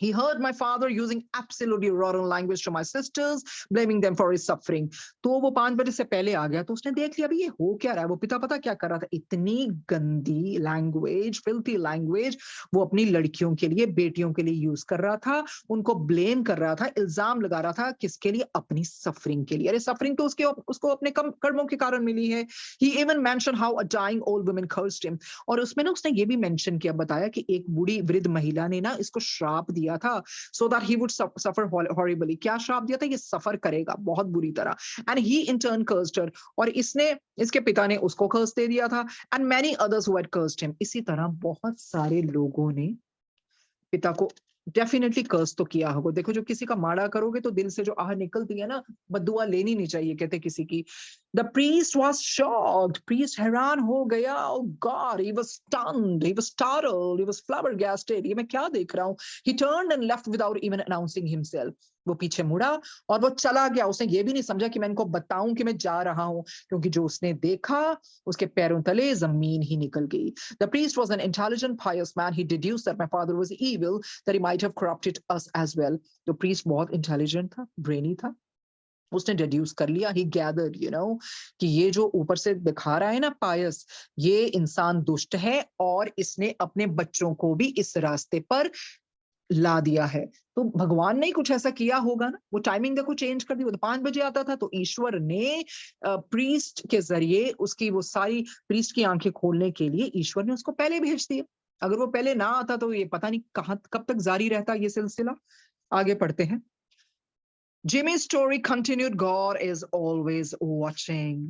He heard my father using absolutely rotten language to my sisters, blaming them for his suffering. तो वो 5 बजे से पहले आ गया, तो उसने देख लिया अभी ये हो क्या रहा है। वो पिता पता क्या कर रहा था, इतनी गंदी लैंग्वेज, फिल्थी लैंग्वेज वो अपनी लड़कियों के लिए, बेटियों के लिए यूज कर रहा था, उनको ब्लेम कर रहा था, इल्जाम लगा रहा था, किसके लिए, अपनी सफरिंग के लिए। अरे सफरिंग तो उसको अपने कर्मों के कारण मिली है। He even mention how a dying old woman cursed him, और उसमें ना उसने ये भी मेंशन किया, बताया कि एक बूढ़ी वृद्ध महिला ने ना इसको श्राप दिया था, so that he would suffer horribly. क्या श्राप दिया था, ये सफर करेगा बहुत बुरी तरह। And he in turn cursed her, और इसके पिता ने उसको कर्स दे दिया था। And many others who had cursed him, इसी तरह बहुत सारे लोगों ने पिता को डेफिनेटली कर्स तो किया होगा। देखो जब किसी का माड़ा करोगे तो दिल से जो आह निकलती है ना, बद्दुआ लेनी नहीं चाहिए कहते किसी की। The priest was shocked, priest हैरान हो गया। Oh God, he was stunned, he was startled, he was flabbergasted, ये मैं क्या देख रहा हूँ। He turned and left without even announcing himself, वो पीछे मुड़ा और वो चला गया। उसने ये भी नहीं समझा कि मैं इनको बताऊं कि मैं जा रहा हूं, क्योंकि जो उसने देखा उसके पैरों तले जमीन ही निकल गई। The priest was an intelligent, pious man. He deduced that my father was evil, that he might have corrupted us as well. तो priest बहुत intelligent था, brainy था। उसने deduce कर लिया, he gathered, कि ये जो ऊपर से दिखा रहा है ना पायस, ये इंसान दुष्ट है और इसने अपने बच्चों को भी इस रास्ते पर ला दिया है। तो भगवान ने ही कुछ ऐसा किया होगा ना, वो टाइमिंग देखो चेंज कर दी। वो तो 5 बजे आता था, तो ईश्वर ने प्रीस्ट के जरिए उसकी वो सारी प्रीस्ट की आंखें खोलने के लिए ईश्वर ने उसको पहले भेज दिया। अगर वो पहले ना आता तो ये पता नहीं कहाँ कब तक जारी रहता ये सिलसिला। आगे पढ़ते हैं। Jimmy's story continued. God is always watching.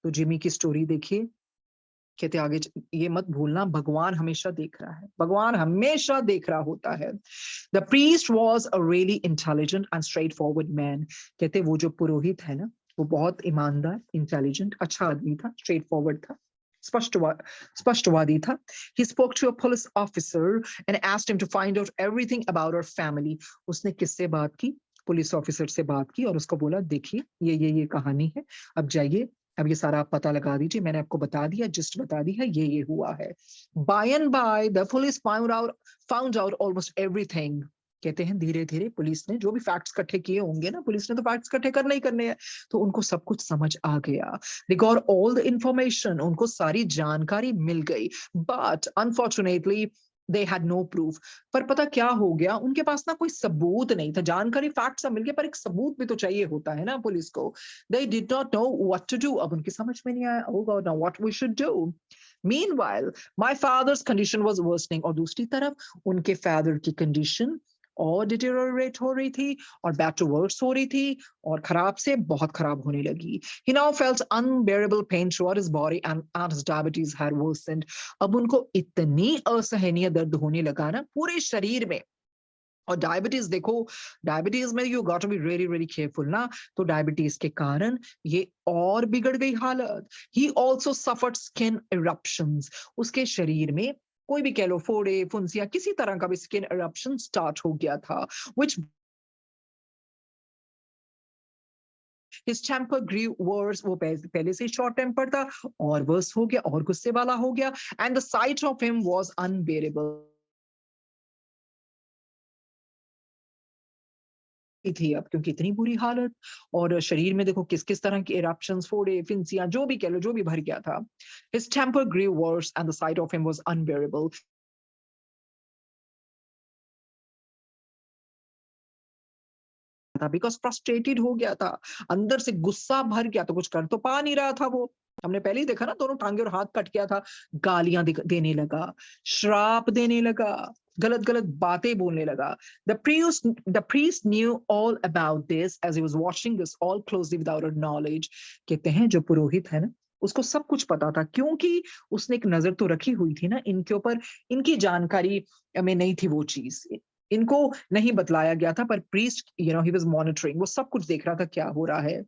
तो जिमी की स्टोरी देखिए, कहते आगे ये मत भूलना, भगवान हमेशा देख रहा है, भगवान हमेशा देख रहा होता है। The priest was a really intelligent and straight forward man. कहते वो जो पुरोहित है ना, वो बहुत ईमानदार, इंटेलिजेंट, अच्छा आदमी था, स्ट्रेट फॉरवर्ड था, स्पष्टवादी था। He spoke to a police officer and asked him to find out everything about our family. उसने किससे बात की, पुलिस ऑफिसर से बात की और उसको बोला देखिए ये कहानी है, अब जाइए, अब ये सारा आप पता लगा दीजिए, मैंने आपको बता दिया, जिस्ट बता दी है, ये हुआ है। By and by the police found out almost everything. कहते हैं धीरे धीरे पुलिस ने जो भी फैक्ट्स इकट्ठे किए होंगे ना, पुलिस ने तो फैक्ट्स इकट्ठे करने ही करने हैं, तो उनको सब कुछ समझ आ गया। They got all the information, उनको सारी जानकारी मिल गई। But unfortunately they had no proof. पर पता क्या हो गया, उनके पास ना कोई सबूत नहीं था। जानकारी फैक्ट सब मिल गए, पर एक सबूत भी तो चाहिए होता है ना पुलिस को। They did not know what to do. अब उनकी समझ में नहीं आया, oh God, now what we should do. Meanwhile, my father's condition was worsening. और दूसरी तरफ उनके फादर की कंडीशन और डिटेरियोरेट हो रही थी और बैक टू वर्स हो रही थी और खराब से बहुत खराब होने लगी। He now felt unbearable pain throughout his body and his diabetes had worsened. अब उनको इतनी असहनीय दर्द होने लगा ना पूरे शरीर में। और डायबिटीज देखो, डायबिटीज में you got to be really really careful ना, तो डायबिटीज के कारण ये और बिगड़ गई हालत। He also suffered skin eruptions, उसके शरीर में कोई भी कह लो फोड़े फुंसियां, किसी तरह का भी स्किन इरप्शन स्टार्ट हो गया था। which his temper grew worse, वो पहले से शॉर्ट टेम्पर था और वर्स हो गया और गुस्से वाला हो गया। and the sight of him was unbearable. थी अब, क्योंकि इतनी बुरी हालत और शरीर में देखो किस किस तरह के इरप्शंस, फोड़े फिंसियां, जो भी कह लो, जो भी भर गया था। His temper grew worse and the sight of him was unbearable. था बिकॉज फ्रस्ट्रेटेड हो गया था, अंदर से गुस्सा भर गया, तो कुछ कर तो पा नहीं रहा था वो। हमने पहले ही देखा ना, दोनों टांगे और हाथ कट गया था। गालियां देने लगा, श्राप देने लगा, गलत गलत बातें बोलने लगा। The priest knew all about this as he was watching this all closely without her knowledge. कहते हैं जो पुरोहित है ना, उसको सब कुछ पता था, क्योंकि उसने एक नजर तो रखी हुई थी ना इनके ऊपर। इनकी जानकारी में नहीं थी वो चीज, इनको नहीं बतलाया गया था, पर प्रीस्ट ही वाज मॉनिटरिंग, वो सब कुछ देख रहा था क्या हो रहा है।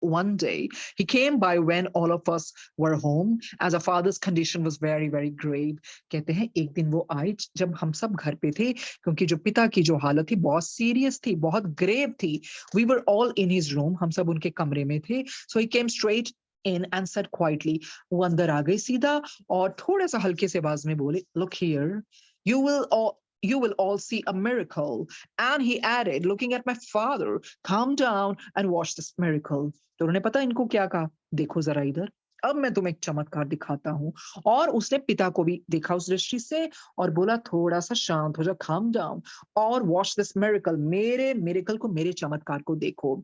One day he came by when all of us were home as our father's condition was very very grave. कहते हैं एक दिन वो आए जब हम सब घर पे थे, क्योंकि जो पिता की जो हालत थी बहुत सीरियस थी, बहुत ग्रेव थी। We were all in his room, हम सब उनके कमरे में थे। So he came straight in and said quietly, वो अंदर आ गए सीधा और थोड़ा सा हल्के से आवाज में बोले, look here, you will all you will all see a miracle. And he added, looking at my father, come down and watch this miracle. तो उन्होंने पता इनको क्या कहा, देखो जरा इधर, अब मैं तुम्हें एक चमत्कार दिखाता हूँ। और उसने पिता को भी देखा उस दृष्टि से और बोला थोड़ा सा शांत हो जाओ, calm down और watch this miracle, मेरे miracle को, मेरे चमत्कार को देखो।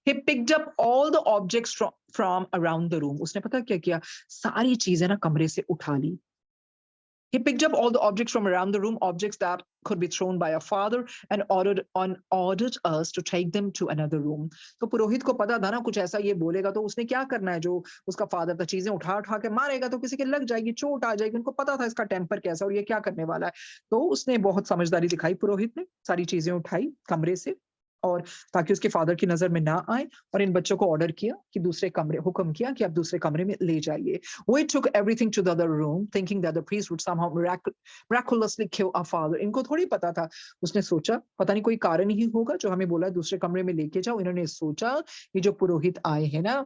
He picked up all the objects from around the room. उसने पता क्या किया, सारी चीजें ना कमरे से उठा ली। He picked up all the objects from around the room, objects that could be thrown by a father, and ordered us to take them to another room. तो पुरोहित को पता था ना कुछ ऐसा ये बोलेगा तो उसने क्या करना है, जो उसका फादर था चीजें उठा उठा के मारेगा तो किसी के लग जाएगी, चोट आ जाएगी। उनको पता था इसका टेम्पर कैसा और ये क्या करने वाला है। तो उसने बहुत समझदारी दिखाई, पुरोहित ने सारी चीजें उठाई कमरे से और ताकि उसके फादर की नजर में ना आए, और इन बच्चों को ऑर्डर किया कि दूसरे कमरे, हुक्म किया कि आप दूसरे कमरे में ले जाइए। We took everything to the other room, thinking that the priest would somehow miraculously kill our father. इनको थोड़ी पता था, उसने सोचा पता नहीं कोई कारण ही होगा जो हमें बोला दूसरे कमरे में लेके जाओ। इन्होंने सोचा ये जो पुरोहित आए हैं ना,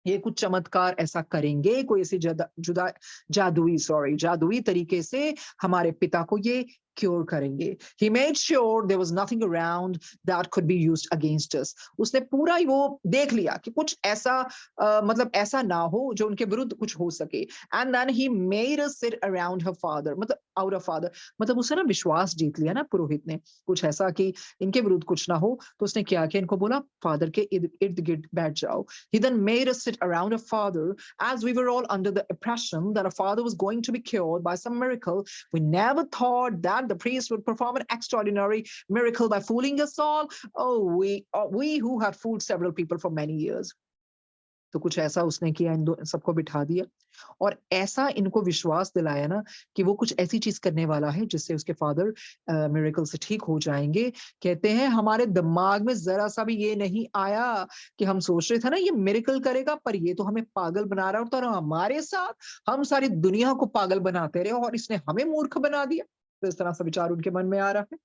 ये कुछ चमत्कार ऐसा करेंगे, कोई ऐसी जादुई तरीके से हमारे पिता को ये क्योर करेंगे। He made sure there was nothing around that could be used against us. उसने पूरा ही वो देख लिया कि कुछ ऐसा मतलब ऐसा ना हो जो उनके विरुद्ध कुछ हो सके। And then he made us sit around her father, मतलब our father, मतलब उसने ना विश्वास जीत लिया ना पुरोहित ने, कुछ ऐसा कि इनके विरुद्ध कुछ ना हो। तो उसने क्या किया, इनको बोला फादर के इर्द गिर्द बैठ जाओ। He then made us sit around a father, as we were all under the impression that a father was going to be cured by some miracle. We never thought that the priest would perform an extraordinary miracle by fooling us all. Oh, we who had fooled several people for many years. तो कुछ ऐसा उसने किया, इन सबको बिठा दिया और ऐसा इनको विश्वास दिलाया ना कि वो कुछ ऐसी चीज करने वाला है जिससे उसके फादर मिरेकल से ठीक हो जाएंगे। कहते हैं हमारे दिमाग में जरा सा भी ये नहीं आया कि हम सोच रहे थे ना ये मिरेकल करेगा, पर ये तो हमें पागल बना रहा है, और हमारे साथ हम सारी दुनिया को पागल बनाते रहे और इसने हमें मूर्ख बना दिया। तो इस तरह से विचार उनके मन में आ रहा है।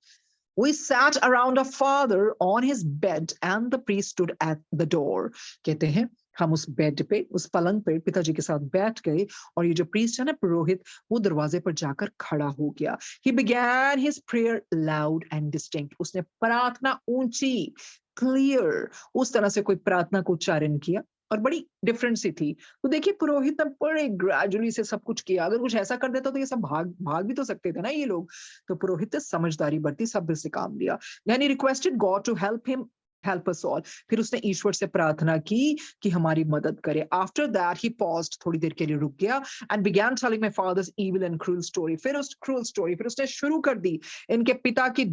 We sat around our father on his bed and the priest stood at the door. कहते हैं हम उस बेड पे, उस पलंग पे पिताजी के साथ बैठ गए और ये जो प्रीस्ट है ना पुरोहित, वो दरवाजे पर जाकर खड़ा हो गया। He began his prayer loud and distinct. उसने प्रार्थना ऊंची, clear, उस तरह से कोई प्रार्थना को उच्चारण किया और बड़ी डिफरेंट सी थी। तो देखिए पुरोहित ने बड़े ग्रेजुअली से सब कुछ किया। अगर कुछ ऐसा कर देता तो ये सब भाग भाग भी तो सकते थे ना ये लोग। तो पुरोहित ने समझदारी बरती, सब्र से काम लिया। यानी requested God to help us all. फिर उसने ईश्वर से प्रार्थना की कि हमारी मदद करे। आफ्टर दैट ही पॉज्ड, थोड़ी देर के लिए रुक गया and began telling my father's evil and cruel story. फिर उसने शुरू कर दी इनके पिता की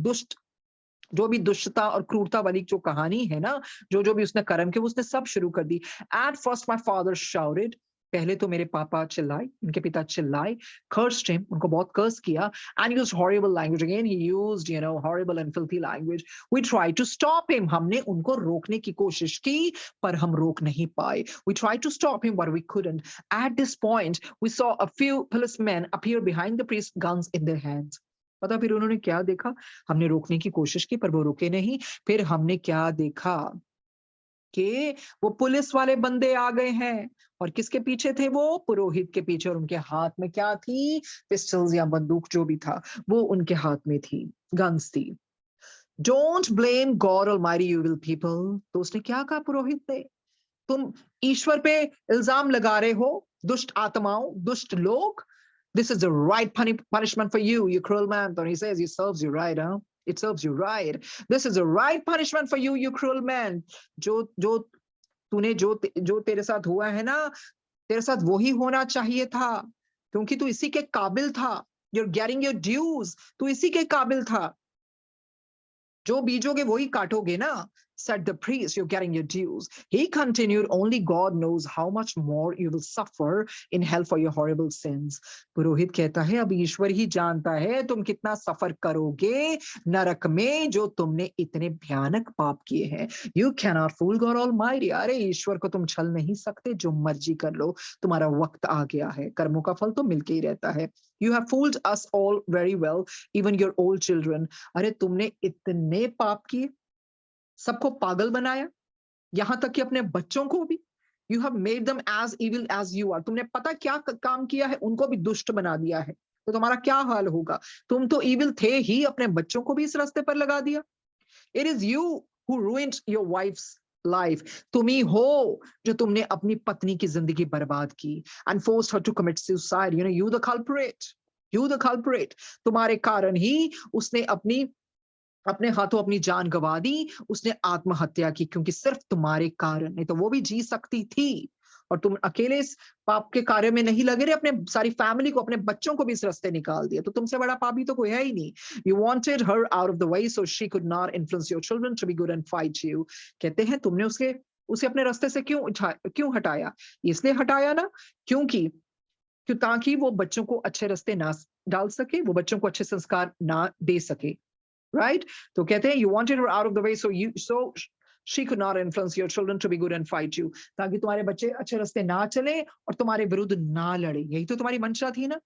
जो भी दुष्टता और क्रूरता वाली जो कहानी है ना, जो भी उसने कर्म किए उसने सब शुरू कर दी। At first my father shouted, पहले तो मेरे पापा चिल्लाए, इनके पिता चिल्लाए, cursed him, उनको बहुत कर्स किया, and used horrible language. Again he used horrible and filthy language. We tried to stop him, हमने उनको रोकने की कोशिश की पर हम रोक नहीं पाए। We tried to stop him but we couldn't. At this point we saw a few policemen appear behind the priest, guns in their hands. पता फिर उन्होंने क्या देखा, हमने रोकने की कोशिश की पर वो रुके नहीं। फिर हमने क्या देखा कि वो पुलिस वाले बंदे आ गए हैं और किसके पीछे थे वो, पुरोहित के पीछे, और उनके हाथ में क्या थी, पिस्टल्स या बंदूक जो भी था वो उनके हाथ में थी, गन्स थी। Don't blame God almighty you will people. तो उसने क्या कहा पुरोहित ने, तुम ईश्वर पे इल्जाम लगा रहे हो, दुष्ट आत्माओं, दुष्ट लोग। This is the right punishment for you, you cruel man. Then he says, it serves you right, huh? It serves you right. This is the right punishment for you, you cruel man. जो तूने जो तेरे साथ हुआ है ना, तेरे साथ वही होना चाहिए था, क्योंकि तू इसी के काबिल था। You're getting your dues. तू इसी के काबिल था। जो बीजोगे वही काटोगे ना, said the priest, you're getting your dues. He continued, only God knows how much more you will suffer in hell for your horrible sins. पुरोहित कहता है अब ईश्वर ही जानता है तुम कितना सफर करोगे नरक में जो तुमने इतने भयानक पाप किए हैं। You cannot fool God Almighty. अरे ईश्वर को तुम छल नहीं सकते, जो मर्जी कर लो, तुम्हारा वक्त आ गया है, कर्मों का फल तो मिलके ही रहता है। You have fooled us all very well, even your old children. अरे तुमने इतने पाप किए, सबको पागल बनाया, यहां तक कि अपने बच्चों को भी। You have made them as evil as you are. तुमने पता क्या काम किया है, उनको भी दुष्ट बना दिया है, तो तुम्हारा क्या हाल होगा? तुम तो इविल थे ही, अपने बच्चों को भी इस रास्ते पर लगा दिया। It is you who ruined your wife's life. तुम ही हो जो तुमने अपनी पत्नी की जिंदगी बर्बाद की, and forced her to commit suicide. You the culprit, you the culprit. तुम्हारे कारण ही उसने अपने हाथों अपनी जान गंवा दी, उसने आत्महत्या की, क्योंकि सिर्फ तुम्हारे कारण। नहीं तो वो भी जी सकती थी, और तुम अकेले इस पाप के कार्य में नहीं लगे रहे, अपने सारी फैमिली को, अपने बच्चों को भी इस रास्ते निकाल दिया। तो तुमसे बड़ा पापी तो कोई है ही नहीं। You wanted her out of the way so she could not influence your children to be good and fight you. कहते हैं तुमने उसे अपने रास्ते से क्यों हटाया? इसलिए हटाया ना, क्योंकि ताकि वो बच्चों को अच्छे रास्ते ना डाल सके, वो बच्चों को अच्छे संस्कार ना दे सके। राइट? तो कहते हैं you wanted her out of the way so she could not influence your children to be good and fight you. ताकि तुम्हारे बच्चे अच्छे रास्ते ना चले और तुम्हारे विरुद्ध ना लड़े। यही तो तुम्हारी मंशा थी ना।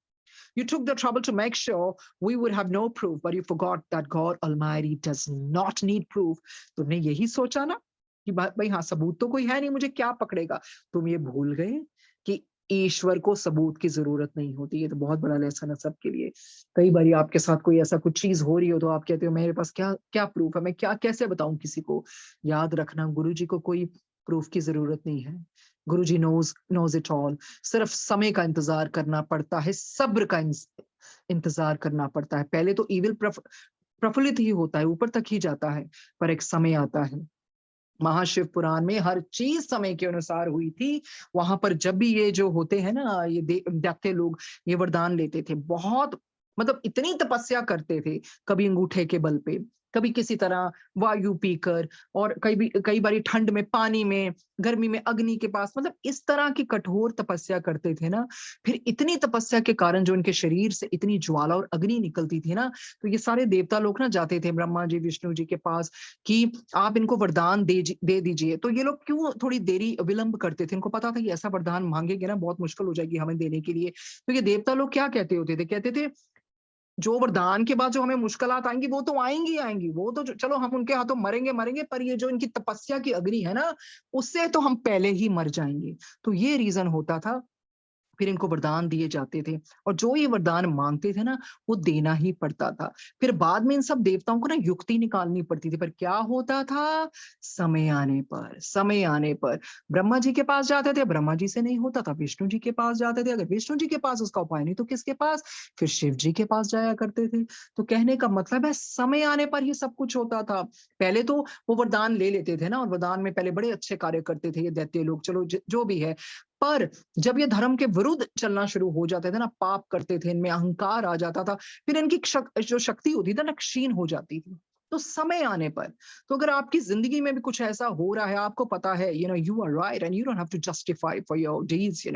You took the trouble to make sure we would have no proof, but you forgot that God Almighty does not need proof. तुमने यही सोचा ना कि भाई हाँ, सबूत तो कोई है नहीं, मुझे क्या पकड़ेगा। तुम ये भूल गए कि ईश्वर को सबूत की जरूरत नहीं होती। ये तो बहुत बड़ा लेसन है सबके लिए। कई बार आपके साथ कोई ऐसा कुछ चीज हो रही हो तो आप कहते हो मेरे पास क्या क्या प्रूफ है, मैं क्या कैसे बताऊं किसी को। याद रखना, गुरु जी को कोई प्रूफ की जरूरत नहीं है। गुरु जी नोज इट ऑल। सिर्फ समय का इंतजार करना पड़ता है, सब्र का इंतजार करना पड़ता है। पहले तो ईविल प्रफुल्लित ही होता है, ऊपर तक ही जाता है, पर एक समय आता है। महाशिव पुराण में हर चीज समय के अनुसार हुई थी। वहां पर जब भी ये जो होते हैं ना, ये दैत्य लोग, ये वरदान लेते थे, बहुत मतलब इतनी तपस्या करते थे, कभी अंगूठे के बल पे, कभी किसी तरह वायु पीकर, और कई बारी ठंड में पानी में, गर्मी में अग्नि के पास, मतलब इस तरह की कठोर तपस्या करते थे ना। फिर इतनी तपस्या के कारण जो इनके शरीर से इतनी ज्वाला और अग्नि निकलती थी ना, तो ये सारे देवता लोग ना जाते थे ब्रह्मा जी विष्णु जी के पास कि आप इनको वरदान दे दीजिए। तो ये लोग क्यों थोड़ी देरी विलंब करते थे? इनको पता था कि ऐसा वरदान मांगेंगे ना, बहुत मुश्किल हो जाएगी हमें देने के लिए। तो ये देवता लोग क्या कहते होते थे? कहते थे जो वरदान के बाद जो हमें मुश्किलात आएंगी वो तो आएंगी आएंगी, वो तो चलो हम उनके हाथों मरेंगे मरेंगे, पर ये जो इनकी तपस्या की अग्नि है ना, उससे तो हम पहले ही मर जाएंगे। तो ये रीजन होता था। फिर इनको वरदान दिए जाते थे, और जो ये वरदान मांगते थे ना, वो देना ही पड़ता था। फिर बाद में इन सब देवताओं को ना युक्ति निकालनी पड़ती थी, पर क्या होता था? समय आने पर ब्रह्मा जी के पास जाते थे, ब्रह्मा जी से नहीं होता था, विष्णु जी के पास जाते थे, अगर विष्णु जी के पास उसका उपाय नहीं तो किसके पास? फिर शिव जी के पास जाया करते थे। तो कहने का मतलब है, समय आने पर ये सब कुछ होता था। पहले तो वो वरदान ले लेते थे ना, और वरदान में पहले बड़े अच्छे कार्य करते थे ये दैत्य लोग, चलो जो भी है। पर जब ये धर्म के विरुद्ध चलना शुरू हो जाते थे ना, पाप करते थे, इनमें अहंकार आ जाता था, फिर इनकी जो शक्ति होती थी ना, क्षीण हो जाती थी। तो समय आने पर, तो अगर आपकी जिंदगी में भी कुछ ऐसा हो रहा है, आपको पता है, you are right and you don't have to justify for your deeds,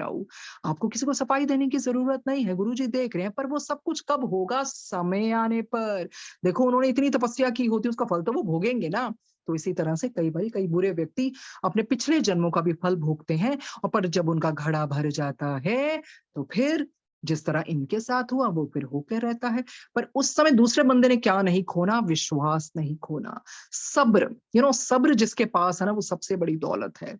आपको किसी को सफाई देने की जरूरत नहीं है। गुरुजी देख रहे हैं, पर वो सब कुछ कब होगा? समय आने पर। देखो, उन्होंने इतनी तपस्या की होती, उसका फल तो वो भोगेंगे ना। तो इसी तरह से कई बुरे व्यक्ति अपने पिछले जन्मों का भी फल भोगते हैं, और पर जब उनका घड़ा भर जाता है, तो फिर जिस तरह इनके साथ हुआ वो फिर होकर रहता है। पर उस समय दूसरे बंदे ने क्या नहीं खोना? विश्वास नहीं खोना, सब्र। सब्र जिसके पास है ना, वो सबसे बड़ी दौलत है।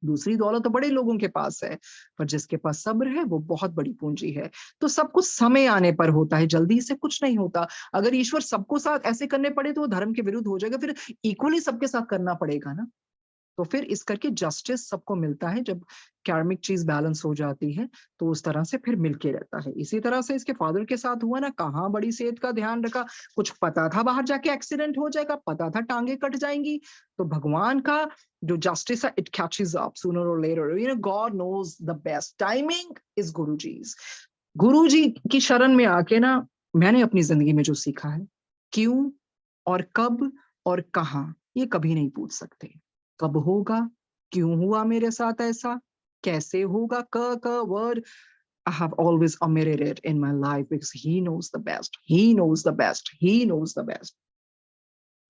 दूसरी दौलत तो बड़े लोगों के पास है, पर जिसके पास सब्र है वो बहुत बड़ी पूंजी है। तो सब कुछ समय आने पर होता है, जल्दी से कुछ नहीं होता। अगर ईश्वर सबको साथ ऐसे करने पड़े तो वो धर्म के विरुद्ध हो जाएगा, फिर इक्वली सबके साथ करना पड़ेगा ना। तो फिर इस करके जस्टिस सबको मिलता है, जब कार्मिक चीज बैलेंस हो जाती है, तो उस तरह से फिर मिलके रहता है। इसी तरह से इसके फादर के साथ हुआ ना, कहाँ बड़ी सेहत का ध्यान रखा। कुछ पता था बाहर जाके एक्सीडेंट हो जाएगा, पता था टांगे कट जाएंगी, तो भगवान का जो जस्टिस है, it catches up sooner or later. God knows the best timing is Guru ji की शरण में आके ना, मैंने अपनी जिंदगी में जो सीखा है, क्यों और कब और कहाँ, ये कभी नहीं पूछ सकते। कब होगा, क्यों हुआ मेरे साथ ऐसा, कैसे होगा, क word, I have always omitted it in my life because he knows the best. He knows the best. He knows the best.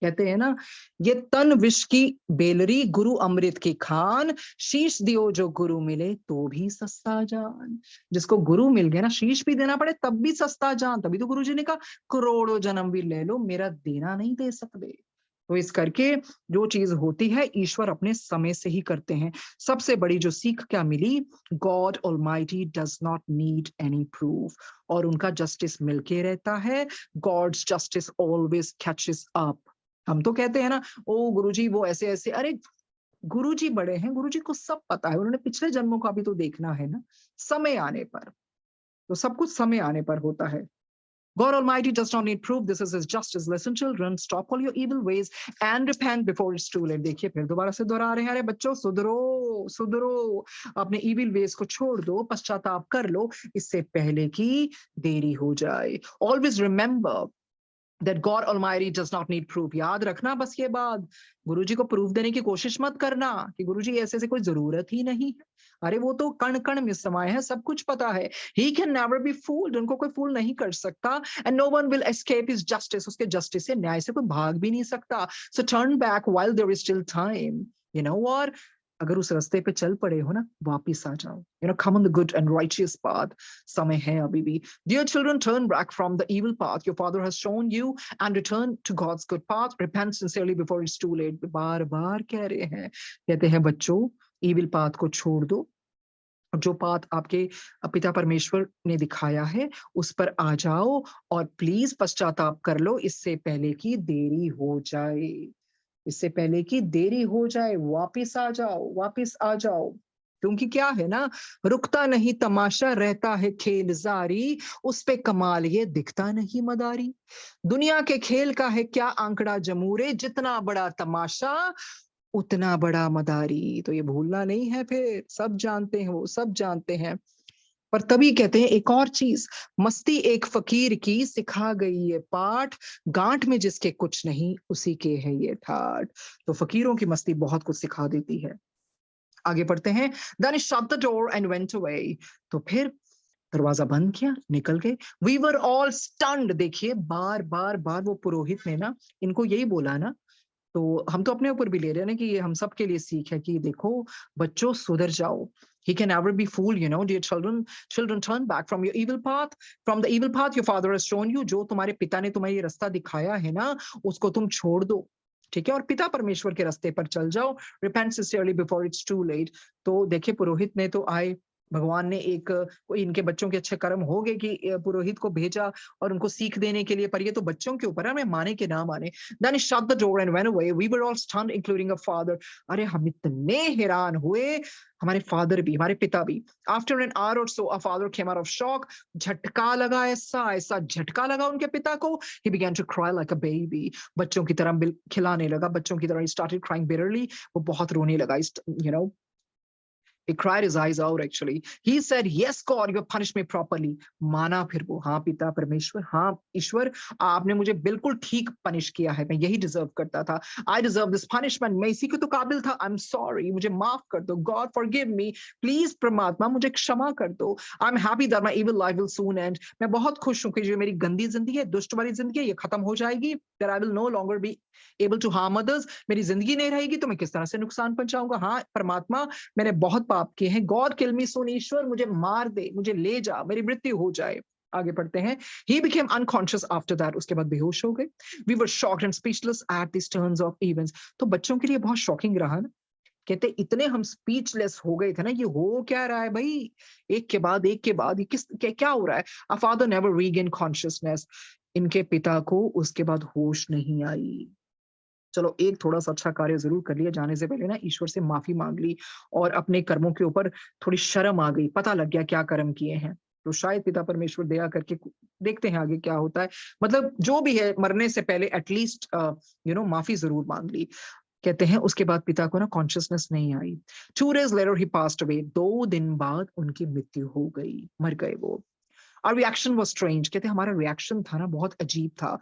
कहते हैं ना, ये तन विष की बेलरी, गुरु अमृत की खान, शीश दियो जो गुरु मिले तो भी सस्ता जान। जिसको गुरु मिल गया ना, शीश भी देना पड़े तब भी सस्ता जान। तभी तो गुरु जी ने कहा करोड़ों जन्म भी ले लो, मेरा देना नहीं दे सकते। तो इस करके जो चीज़ होती है ईश्वर अपने समय से ही करते हैं। सबसे बड़ी जो सीख क्या मिली, God almighty does not need any proof और उनका जस्टिस मिलके रहता है। God's justice always catches up. हम तो कहते हैं ना, ओह गुरुजी वो ऐसे-ऐसे, अरे गुरुजी बड़े हैं, गुरुजी को सब पता है, उन्होंने पिछले जन्मों का भी तो देखना है ना, समय आने पर। तो सब कुछ समय आने पर होता है। God Almighty does not need proof. This is His justice. Listen, children, stop all your evil ways and repent before it's too late. देखिए फिर दोबारा से दोहरा रहे हैं, अरे बच्चों सुधरो, सुधरो, अपने evil ways को छोड़ दो, पश्चाताप कर लो, इससे पहले कि देरी हो जाए. Always remember that God Almighty does not need proof. याद रखना बस ये बात, गुरुजी को प्रूफ देने की कोशिश मत करना कि गुरुजी ऐसे ऐसे कोई जरूरत ही नहीं है। अरे वो तो कण कण में समाये है, सब कुछ पता है। He can never be fooled. उनको कोई फूल नहीं कर सकता। And no one will escape his justice. उसके जस्टिस से, न्याय से कोई भाग भी नहीं सकता। So turn back while there is still time. You know what? अगर उस रास्ते पे चल पड़े हो ना, वापिस आ जाओ। You know, come on the good and righteous path. समय है अभी भी। Dear children, turn back from the evil path your father has shown you and return to God's good path. Repent sincerely before it's too late. बार बार कह रहे हैं, कहते हैं बच्चों evil path को छोड़ दो, जो पाथ आपके पिता परमेश्वर ने दिखाया है उस पर आ जाओ और प्लीज पश्चाताप कर लो, इससे पहले कि देरी हो जाए। इससे पहले कि देरी हो जाए, वापिस आ जाओ, वापिस आ जाओ। क्योंकि क्या है ना, रुकता नहीं तमाशा, रहता है खेल जारी, उस पे कमाल ये दिखता नहीं मदारी। दुनिया के खेल का है क्या आंकड़ा जमूरे, जितना बड़ा तमाशा उतना बड़ा मदारी। तो ये भूलना नहीं है, फिर सब जानते हैं, वो सब जानते हैं। पर तभी कहते हैं एक और चीज, मस्ती एक फकीर की सिखा गई ये पाठ, गांठ में जिसके कुछ नहीं उसी के है ये ठाठ। तो फकीरों की मस्ती बहुत कुछ सिखा देती है। आगे पढ़ते हैं, Then he shut the door and went away. तो फिर दरवाजा बंद किया, निकल गए। We were all stunned. देखिए बार बार बार वो पुरोहित ने ना इनको यही बोला ना, तो हम तो अपने ऊपर भी ले रहे हैं ना कि ये हम सब के लिए सीख है कि देखो बच्चों सुधर जाओ। He can never be fooled, you know, dear children. Children, turn back from your evil path, from the evil path your father has shown you. जो तुम्हारे पिता ने तुम्हें ये रास्ता दिखाया है ना, उसको तुम छोड़ दो। ठीक है, और पिता परमेश्वर के रास्ते पर चल जाओ। Repent sincerely before it's too late. तो देखिए पुरोहित ने तो आए, भगवान ने एक कोई इनके बच्चों के अच्छे कर्म हो गए कि पुरोहित को भेजा और उनको सीख देने के लिए, पर ये तो बच्चों के ऊपर है, हमें माने कि ना माने। Then he shut the door and went away. We were all stunned, including a father. अरे हम इतने हैरान हुए, हमारे फादर भी, हमारे पिता भी। After an hour or so, a father came out of shock. झटका लगा, ऐसा ऐसा झटका लगा उनके पिता को। He began to cry like a baby. बच्चों की तरह खिलाने लगा, बच्चों की तरह he started crying bitterly. वो बहुत रोने लगा, you know. He cried his eyes out actually. He said, "Yes, God, you punished me properly." माना फिर वो, हाँ पिता परमेश्वर, हाँ ईश्वर, आपने मुझे बिल्कुल ठीक पनिश किया है, मैं यही डिजर्व करता था। I deserve this punishment. मैं इसी के तो काबिल था। I'm sorry. मुझे माफ कर दो। God forgive me. Please परमात्मा मुझे क्षमा कर दो। I'm happy that my evil life will soon end. मैं बहुत खुश हूँ कि जो मेरी गंदी जिंदगी है, दुष्ट वाली जिंदगी है, ये खत्म हो जाएगी। That I will no longer be able to harm others. मेरी जिंदगी नहीं रहेगी तो मैं किस तरह से नुकसान पहुंचाऊंगा। हाँ परमात्मा, मैंने बहुत पाप किए हैं। गॉड किल मी सून, ईश्वर मुझे मार दे, मुझे ले जा, मेरी मृत्यु हो जाए। आगे पढ़ते हैं, he became unconscious after that. उसके बाद बेहोश हो गए। We were shocked and speechless at these turns of events. तो बच्चों के लिए बहुत शॉकिंग रहा ना, कहते इतने हम स्पीचलेस हो गए थे ना, ये हो क्या रहा है भाई, एक के बाद एक के बाद ये क्या हो रहा है। A father never regained consciousness. इनके पिता को उसके बाद होश नहीं आई। चलो एक थोड़ा सा अच्छा कार्य जरूर कर लिया, जाने से पहले ना ईश्वर से माफी मांग ली और अपने कर्मों के ऊपर थोड़ी शर्म आ गई, पता लग गया क्या कर्म किए हैं। तो शायद पिता परमेश्वर दया करके देखते हैं आगे क्या होता है। मतलब जो भी है, मरने से पहले एटलीस्ट माफी जरूर मांग ली। कहते हैं उसके बाद पिता को ना कॉन्शियसनेस नहीं आई। 2 days later he passed away. 2 दिन बाद उनकी मृत्यु हो गई, मर गए वो। Our reaction was strange. कहते हमारा रिएक्शन था ना बहुत अजीब था।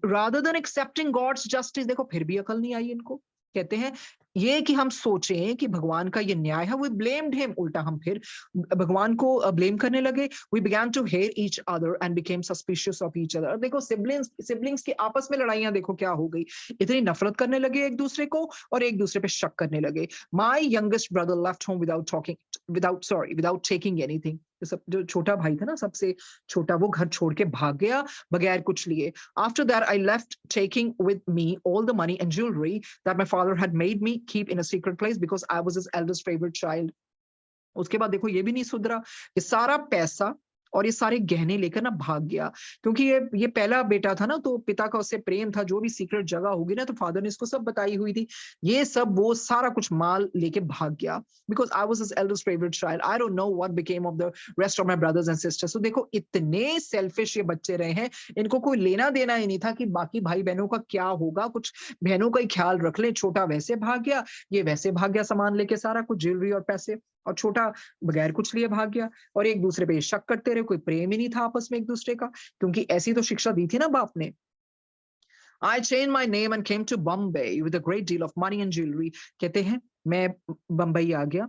Rather than accepting God's justice, देखो फिर भी अकल नहीं आई इनको। कहते हैं ये कि हम सोचें कि भगवान का ये न्याय है, we blamed him. उल्टा हम फिर भगवान को ब्लेम करने लगे। We began to hate each other and became suspicious of each other. देखो सिबलिंग्स की आपस में लड़ाइयां देखो क्या हो गई, इतनी नफरत करने लगे एक दूसरे को और एक दूसरे पे शक करने लगे। My youngest brother left home without taking anything. जो छोटा भाई था ना, सबसे छोटा, वो घर छोड़ के भाग गया बगैर कुछ लिए। After that I left taking with me all the money and jewellery that my father had made me keep in a secret place because I was his eldest favourite child. उसके बाद देखो ये भी नहीं सुधरा, ये सारा पैसा और ये सारे गहने लेकर ना भाग गया, क्योंकि ये पहला बेटा था ना, तो पिता का उससे प्रेम था, जो भी सीक्रेट जगह होगी ना, तो फादर ने इसको सब बताई हुई थी। ये सब वो सारा कुछ माल लेके भाग गया, because I was his eldest favourite child. I don't know what became of the rest of my brothers and sisters. तो देखो इतने सेल्फिश ये बच्चे रहे हैं, इनको कोई लेना-देना ही नहीं था कि बाकी भाई-बहनों का क्या होगा, कुछ बहनों का ही ख्याल रख लें। छोटा वैसे भाग गया, ये वैसे भाग गया सामान लेके सारा कुछ, ज्वेलरी और पैसे, और छोटा बगैर कुछ लिए भाग गया। और एक दूसरे पे शक करते रहे, कोई प्रेम ही नहीं था आपस में एक दूसरे का, क्योंकि ऐसी तो शिक्षा दी थी ना बाप ने। I changed my name and came to Bombay with a great deal of money and jewelry। कहते हैं मैं बम्बई आ गया।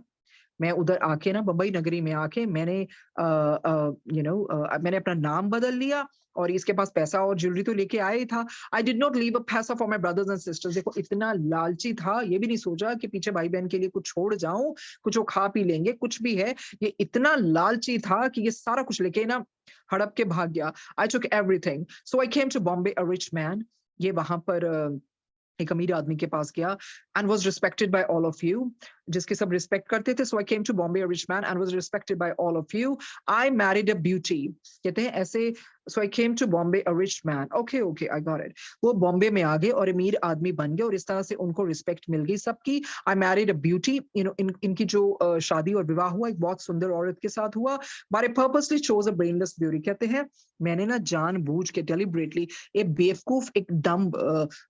मैं उधर आके ना, बम्बई नगरी में आके मैंने मैंने अपना नाम बदल लिया, और इसके पास पैसा और ज्वेलरी तो लेके आया ही था। I did not leave a paisa for my brothers and sisters. देखो इतना लालची था, ये भी नहीं सोचा कि पीछे भाई बहन के लिए कुछ छोड़ जाऊं, कुछ वो खा पी लेंगे, कुछ भी है। ये इतना लालची था कि ये सारा कुछ लेके ना हड़प के भाग गया। I took everything, so I came to Bombay a rich man. ये वहां पर एक अमीर आदमी के पास गया, and was respected by all of you, जिसके सब रिस्पेक्ट करते थे। So I came to Bombay a rich man and was respected by all of you. I married a beauty. कहते हैं ऐसे, so I came to Bombay a rich man. Okay okay, I got it. वो बॉम्बे में आ गए और अमीर आदमी बन गए, और इस तरह से उनको रिस्पेक्ट मिल गई सबकी। आई मैरिड अ ब्यूटी, इनकी जो शादी और विवाह हुआ एक बहुत सुंदर औरत के साथ हुआ। But I purposely chose a brainless beauty. कहते हैं मैंने ना जानबूझ के डेलिबरेटली एक बेवकूफ, एक डम्ब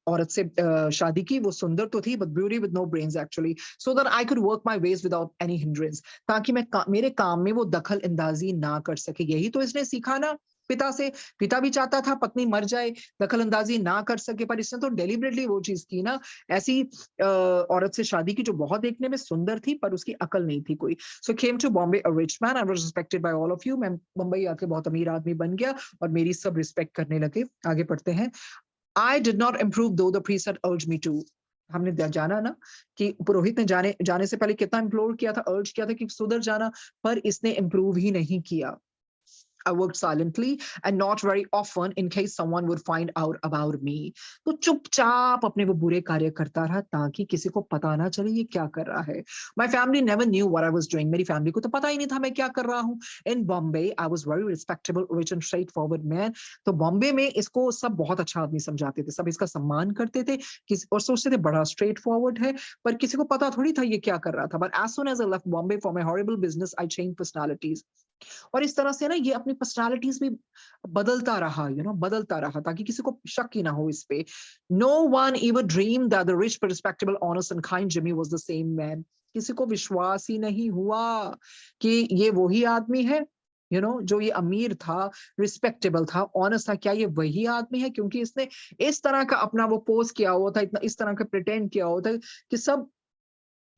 औरत से शादी की। वो सुंदर तो थी, but beauty with no brains actually, so that I could work my ways without any hindrance, ताकि मेरे काम में वो दखल अंदाजी ना कर सके। यही तो इसने सीखा ना पिता से। पिता भी चाहता था पत्नी मर जाए, दखल अंदाजी ना कर सके, पर इसने तो डेलिबरेटली वो चीज की ना, ऐसी औरत से शादी की जो बहुत देखने में सुंदर थी, पर उसकी अकल नहीं थी कोई। So came to Bombay a rich man and was respected by all of you. मैं मुंबई आके बहुत अमीर आदमी बन गया, और मेरी सब रिस्पेक्ट करने लगे। आगे पढ़ते हैं। I did not improve though the priest had urged me to। हमने जाना ना कि पुरोहित ने जाने से पहले कितना इम्प्लोर किया था, अर्ज किया था कि सुधर जाना, पर इसने इम्प्रूव ही नहीं किया। I worked silently and not very often in case someone would find out about me। तो चुपचाप अपने वो बुरे कार्य करता रहा, ताकि किसी को पता ना चले ये क्या कर रहा है। My family never knew what I was doing। मेरी फैमिली को तो पता ही नहीं था मैं क्या कर रहा हूँ। In Bombay, I was very respectable, rich and straightforward man। तो बॉम्बे में इसको सब बहुत अच्छा आदमी समझाते थे, सब इसका सम्मान करते थे, और सोचते थे बड़ा स्ट्रेट फॉरवर्ड है, पर किसी को पता थोड़ी था ये क्या कर रहा था। But as soon as I left Bombay for my horrible business, I changed personalities। और इस तरह से ना ये अपनी पर्सनालिटीज भी बदलता रहा, बदलता रहा, ताकि किसी को शक ही ना हो इस पे। No one ever dream that the rich respectable honest and kind Jimmy was the same man. किसी को विश्वास ही नहीं हुआ कि ये वही आदमी है, जो ये अमीर था, रिस्पेक्टेबल था, ऑनेस्ट था। क्या ये वही आदमी है? क्योंकि इसने इस तरह का अपना वो पोज किया हुआ था, इतना इस तरह का प्रिटेंड किया हुआ था कि सब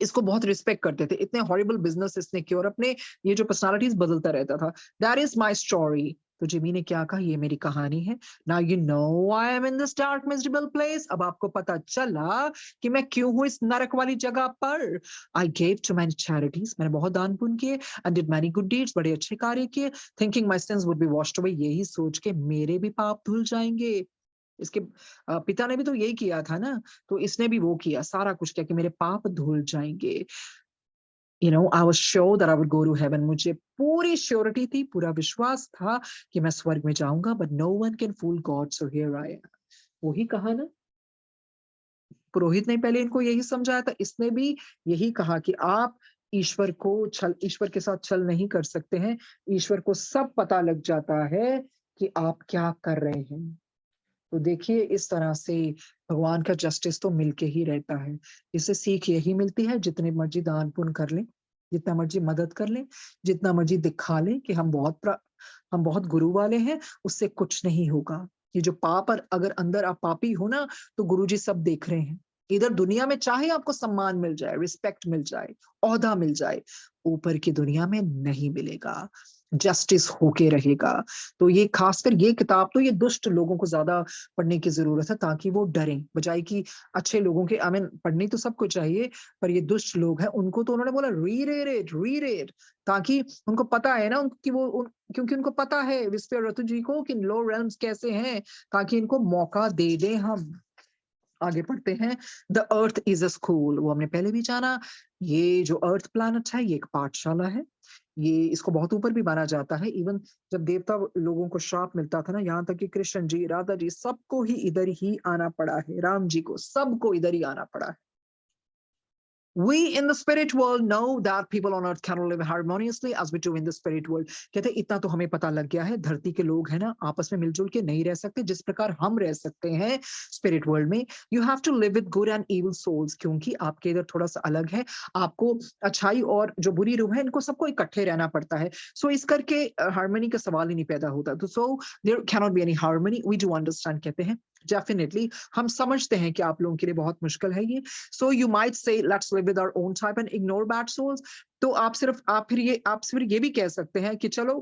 इसको बहुत रिस्पेक्ट करते थे। इतने हॉरिबल बिजनेस इसने किए, और अपने ये जो पर्सनालिटीज बदलता रहता था। That is my story. तो जिमी ने क्या कहा, ये मेरी कहानी है। Now you know I am in this dark miserable place. अब आपको पता चला कि मैं क्यों हूं इस नरक वाली जगह पर। I gave to many charities. मैंने बहुत दान पुण्य किए, and did many good deeds, बड़े अच्छे कार्य किए, thinking my sins would be washed away. यही सोच के मेरे भी पाप धुल जाएंगे। इसके पिता ने भी तो यही किया था ना, तो इसने भी वो किया, सारा कुछ किया कि मेरे पाप धुल जाएंगे। I was sure that I would go to heaven। मुझे पूरी श्योरिटी थी, पूरा विश्वास था कि मैं स्वर्ग में जाऊंगा। But no one can fool God, so here I am. वही कहा ना, पुरोहित ने पहले इनको यही समझाया था, इसने भी यही कहा कि आप ईश्वर के साथ छल नहीं कर सकते हैं। ईश्वर को सब पता लग जाता है कि आप क्या कर रहे हैं। तो देखिए इस तरह से भगवान का जस्टिस तो मिलके ही रहता है। इससे सीख यही मिलती है, जितने मर्जी दान पुण्य कर लें, जितना मर्जी मदद कर लें, जितना मर्जी दिखा लें कि हम बहुत गुरु वाले हैं, उससे कुछ नहीं होगा। ये जो पाप, अगर अंदर आप पापी हो ना, तो गुरुजी सब देख रहे हैं। इधर दुनिया में चाहे आपको सम्मान मिल जाए, रिस्पेक्ट मिल जाए, ओहदा मिल जाए, ऊपर की दुनिया में नहीं मिलेगा। जस्टिस होके रहेगा। तो ये खासकर ये किताब तो ये दुष्ट लोगों को ज़्यादा पढ़ने की ज़रूरत है ताकि वो डरें, बजाए कि अच्छे लोगों के आई मीन पढ़नी तो सबको चाहिए, पर ये दुष्ट लोग हैं उनको तो उन्होंने बोला रीड इट ताकि उनको पता है ना कि वो क्योंकि उनको पता है विस्पे रतु जी को कि लो रेल्म्स कैसे हैं, ताकि इनको मौका दे दें हम। आगे पढ़ते हैं। The earth is a school, वो हमने पहले भी जाना। ये जो अर्थ प्लैनेट है ये एक पाठशाला है। ये इसको बहुत ऊपर भी माना जाता है। इवन जब देवता लोगों को श्राप मिलता था ना, यहाँ तक कि कृष्ण जी, राधा जी, सबको ही इधर ही आना पड़ा है। राम जी को, सबको इधर ही आना पड़ा है। We in the spirit world know that people on earth cannot live harmoniously as we do in the spirit world. कहते इतना तो हमें पता लग गया है, धरती के लोग हैं ना आपस में मिलजुल के नहीं रह सकते जिस प्रकार हम रह सकते हैं स्पिरिट वर्ल्ड में। You have to live with good and evil souls, क्योंकि आपके इधर थोड़ा सा अलग है। आपको अच्छाई और जो बुरी रूह है इनको सबको इकट्ठे रहना पड़ता है। सो इस करके हार्मनी का सवाल ही नहीं पैदा होता। तो so there cannot be any harmony. We do understand, कहते हैं डेफिनेटली हम समझते हैं कि आप लोगों के लिए बहुत मुश्किल है ये। So you might say let's live with our own type and ignore bad souls. तो आप फिर ये भी कह सकते हैं कि चलो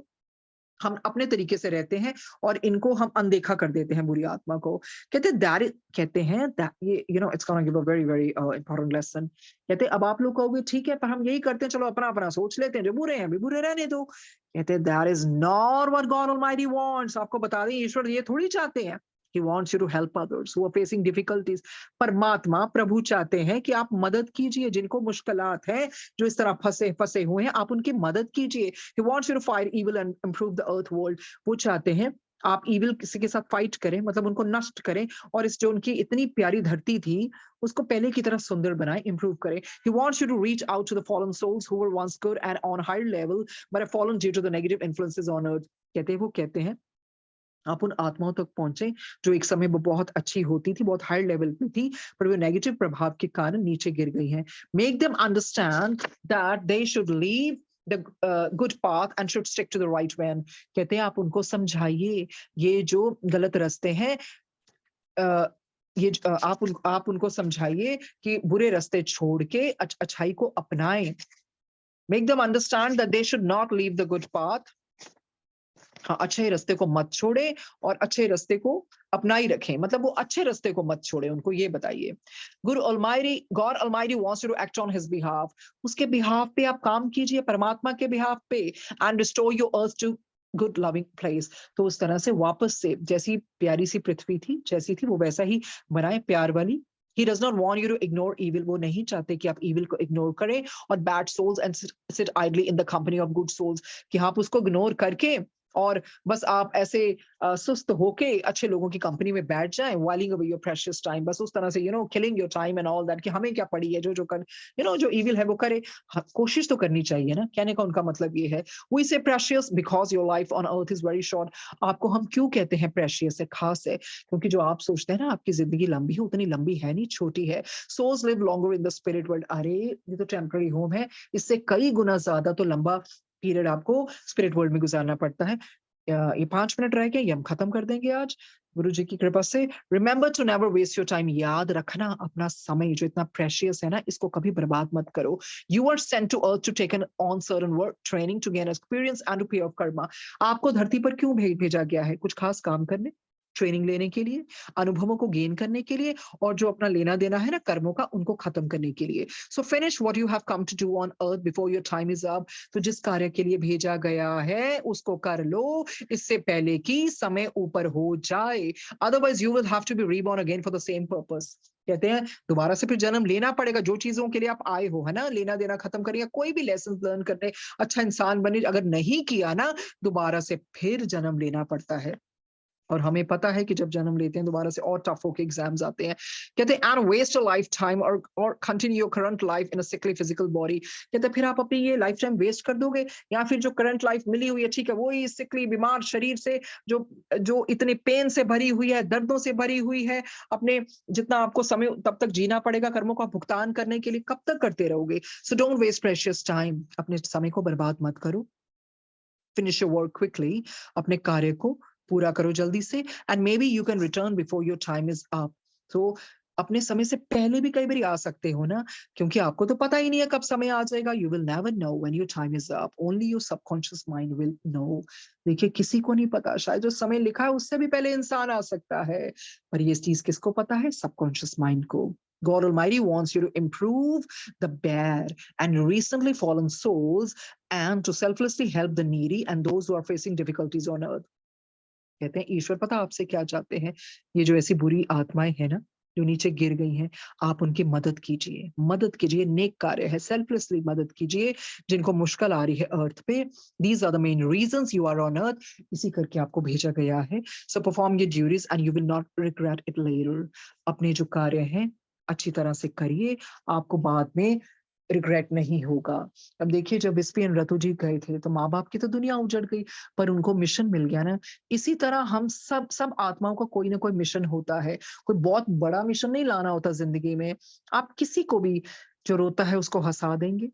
हम अपने तरीके से रहते हैं और इनको हम अनदेखा कर देते हैं बुरी आत्मा को। कहते हैं that ये it's gonna give a very very important lesson। कहते हैं अब आप लोग कहोगे ठीक है पर हम यही करते हैं, चलो अपना अपना सोच लेते हैं, जो बुरे हैं अभी बुरे रहने दो। कहते हैं that is not what God Almighty wants। आपको बता दें ईश्वर ये थोड़ी चाहते हैं। He wants you to help others who are facing difficulties। परमात्मा प्रभु चाहते हैं कि आप मदद कीजिए जिनको मुश्किलात है, जो इस तरह फंसे फंसे हुए हैं, आप उनकी मदद कीजिए। He wants you to fight evil and improve the earth world। वो चाहते हैं आप इविल किसी के साथ फाइट करें, मतलब उनको नष्ट करें, और इस जो उनकी इतनी प्यारी धरती थी उसको पहले की तरह सुंदर बनाएं, इंप्रूव करें। He wants you to reach out to the fallen souls who were once good and on higher level but have fallen due to the negative influences on earth। कहते हैं आप उन आत्माओं तक पहुंचे जो एक समय वो बहुत अच्छी होती थी, बहुत हाई लेवल पे थी, पर वो नेगेटिव प्रभाव के कारण नीचे गिर गई हैं। Make them understand that they should leave the good path and should stick to the right way. कहते हैं आप उनको समझाइए ये जो गलत रास्ते हैं, आप उनको समझाइए कि बुरे रास्ते छोड़ के अच्छाई को अपनाएं। Make them understand that they should not leave the good path. हाँ, अच्छे रास्ते को मत छोड़े और अच्छे रास्ते को अपना ही रखें, मतलब वो अच्छे रास्ते को मत छोड़े, उनको ये बताइए। God almighty wants you to act on his behalf. उसके बिहाफ पे आप काम कीजिए, परमात्मा के बिहाफ पे। And restore your earth to good loving place. तो उस तरह से वापस से जैसी प्यारी सी पृथ्वी थी, जैसी थी वो वैसा ही बनाए, प्यार वाली। He does not want you to ignore evil। वो नहीं चाहते कि आप evil को ignore करें और bad souls and sit idly in the company of good souls, कि आप उसको ignore करके और बस आप ऐसे सुस्त होके अच्छे लोगों की कंपनी में बैठ जाएं, whiling away your precious time। बस उस तरह से killing your time and all that, कि हमें क्या पड़ी है, जो कर जो evil है वो करे। कोशिश तो करनी चाहिए ना, कहने का उनका मतलब ये है। We say precious because your life on earth is very short। आपको हम क्यों कहते हैं precious है, खास है, क्योंकि जो आप सोचते हैं ना आपकी जिंदगी लंबी है, उतनी लंबी है नहीं, छोटी है। Souls live longer in the spirit world। अरे ये तो टेम्पररी होम है, इससे कई गुना ज्यादा तो लंबा पीरियड आपको स्पिरिट वर्ल्ड में गुजारना पड़ता है। ये 5 मिनट रह गए, ये हम खत्म कर देंगे आज गुरु जी की कृपा से। Remember to never waste your time. याद रखना अपना समय जो इतना प्रेशियस है ना, इसको कभी बर्बाद मत करो। You are sent to earth to take on certain work training to gain experience and to pay off karma. आपको धरती पर क्यों भेजा गया है? कुछ खास काम करने, ट्रेनिंग लेने के लिए, अनुभवों को गेन करने के लिए, और जो अपना लेना देना है ना कर्मों का, उनको खत्म करने के लिए। So finish what you have come to do on earth before your time is up. तो जिस कार्य के लिए भेजा गया है उसको कर लो, इससे पहले कि समय ऊपर हो जाए। Otherwise you will have to be reborn again for the same purpose. कहते हैं दोबारा से फिर जन्म लेना पड़ेगा, जो चीजों के लिए आप आए हो, है ना, लेना देना खत्म करिए, कोई भी लेसन लर्न करने, अच्छा इंसान बने, अगर नहीं किया ना, दोबारा से फिर जन्म लेना पड़ता है। और हमें पता है कि जब जन्म लेते हैं दोबारा से और टफ होके एग्जाम्स आते हैं। कहते हैं and waste a lifetime और continue your current life in a sickly physical body. कहते हैं फिर आप अपनी ये लाइफ टाइम वेस्ट कर दोगे, या फिर जो करंट लाइफ मिली हुई है, ठीक है, वही सिकली बीमार शरीर से, जो जो इतने पेन से भरी हुई है, दर्दों से भरी हुई है, अपने जितना आपको समय तब तक जीना पड़ेगा कर्मों का भुगतान करने के लिए, कब तक करते रहोगे? So don't waste precious time. अपने समय को बर्बाद मत करो। Finish your work quickly. अपने कार्य को पूरा करो जल्दी से। And maybe you can return before your time is up. तो अपने समय से पहले भी कई बारी आ सकते हो ना, क्योंकि आपको तो पता ही नहीं है कब समय आ जाएगा। You will never know when your time is up, only your subconscious mind will know. देखिए, किसी को नहीं पता, शायद जो समय लिखा है उससे भी पहले इंसान आ सकता है, पर ये चीज़ किसको पता है? सबकॉन्शियस माइंड को। God Almighty wants you to improve the bare and recently fallen souls and to selflessly help the needy and those who are facing difficulties on earth. कहते हैं ईश्वर पता आपसे क्या चाहते हैं? ये जो ऐसी बुरी आत्माएँ हैं ना, जो नीचे गिर गई हैं, आप उनकी मदद कीजिए, नेक कार्य है, सेल्फलेसली मदद कीजिए, जिनको मुश्किल आ रही है अर्थ पे। These are the main reasons you are on earth, इसी करके आपको भेजा गया है। So perform your duties and you will not regret it later. अपने जो कार्य हैं, अच्छी तरह से करिए, आपको बाद में रिग्रेट नहीं होगा। अब देखिए, जब एसपीएन रतु जी गए थे, तो माँ-बाप की तो दुनिया उजड़ गई, पर उनको मिशन मिल गया ना। इसी तरह हम सब आत्माओं का कोई ना कोई मिशन होता है। कोई बहुत बड़ा मिशन नहीं लाना होता ज़िंदगी में। आप किसी को भी जो रोता है उसको हँसा देंगे,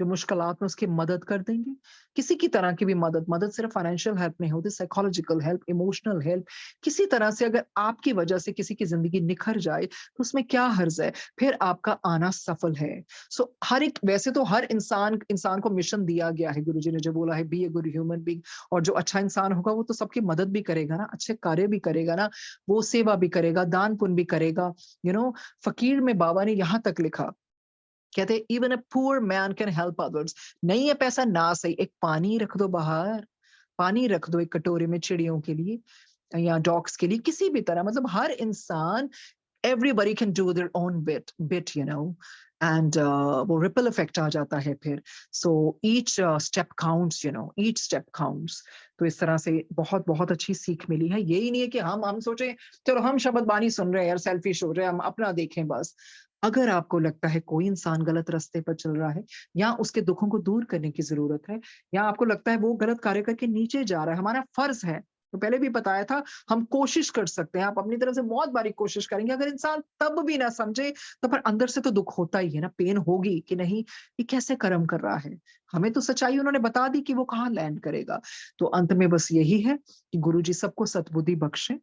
जो मुश्किलात में उसकी मदद कर देंगे। किसी की तरह की भी मदद सिर्फ फाइनेंशियल हेल्प नहीं होती, साइकोलॉजिकल हेल्प, इमोशनल हेल्प, किसी तरह से अगर आपकी वजह से किसी की ज़िंदगी निखर जाए, तो उसमें क्या हर्ज़ है? फिर आपका आना सफल है। सो हर एक, वैसे तो हर इंसान को मिशन दिया गया है, गुरुजी ने जो बोला है, be a good human being. और जो अच्छा इंसान होगा वो तो सबकी मदद भी करेगा ना, अच्छे कार्य भी करेगा ना, वो सेवा भी करेगा, दान पुण्य भी करेगा। फकीर में बाबा ने यहाँ तक लिखा, कहते हैं even a poor man can help others. नहीं है पैसा ना सही, एक पानी रख दो बाहर, पानी रख दो एक कटोरे में चिड़ियों के लिए या डॉग्स के लिए, किसी भी तरह, मतलब हर इंसान, everybody can do their own bit, and वो रिपल इफेक्ट आ जाता है फिर। So each step counts, each step counts. तो इस तरह से बहुत बहुत अच्छी सीख मिली है। यही नहीं है कि हम सोचें चलो हम शब्द बानी सुन रहे हैं यार, सेल्फिश हो रहे हैं, हम अपना देखें बस। अगर आपको लगता है कोई इंसान गलत रास्ते पर चल रहा है, या उसके दुखों को दूर करने की जरूरत है, या आपको लगता है वो गलत कार्य करके नीचे जा रहा है, हमारा फर्ज है, तो पहले भी बताया था, हम कोशिश कर सकते हैं, आप अपनी तरफ से बहुत बारी कोशिश करेंगे। अगर इंसान तब भी ना समझे, तो फिर अंदर से तो दुःख होता ही है ना, पेन होगी कि नहीं, ये कैसे कर्म कर रहा है। हमें तो सच्चाई उन्होंने बता दी कि वो कहाँ लैंड करेगा। तो अंत में बस यही है कि गुरुजी सबको सद्बुद्धि बख्शें,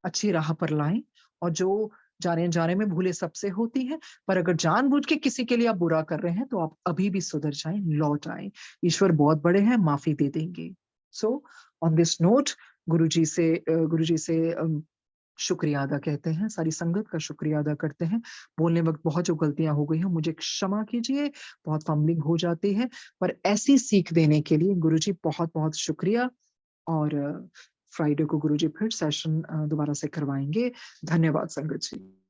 अच्छी राह पर लाएँ, और जो जाने-अनजाने में भूलें सबसे होती हैं, पर अगर जानबूझ के किसी के लिए आप बुरा कर रहे हैं, तो आप अभी भी सुधर जाएँ, लौट आएँ। ईश्वर बहुत बड़े हैं, माफ़ी दे देंगे। सो ऑन दिस नोट, गुरुजी से शुक्रिया अदा कहते हैं, सारी संगत का शुक्रिया अदा करते हैं। बोलने वक़्त बहुत जो गलतियाँ हो गई हैं, मुझे क्षमा कीजिए, बहुत फंबलिंग हो जाती है, पर ऐसी सीख देने के लिए गुरुजी बहुत-बहुत शुक्रिया। और फ्राइडे को गुरुजी फिर सेशन दोबारा से करवाएँगे। धन्यवाद संगत जी।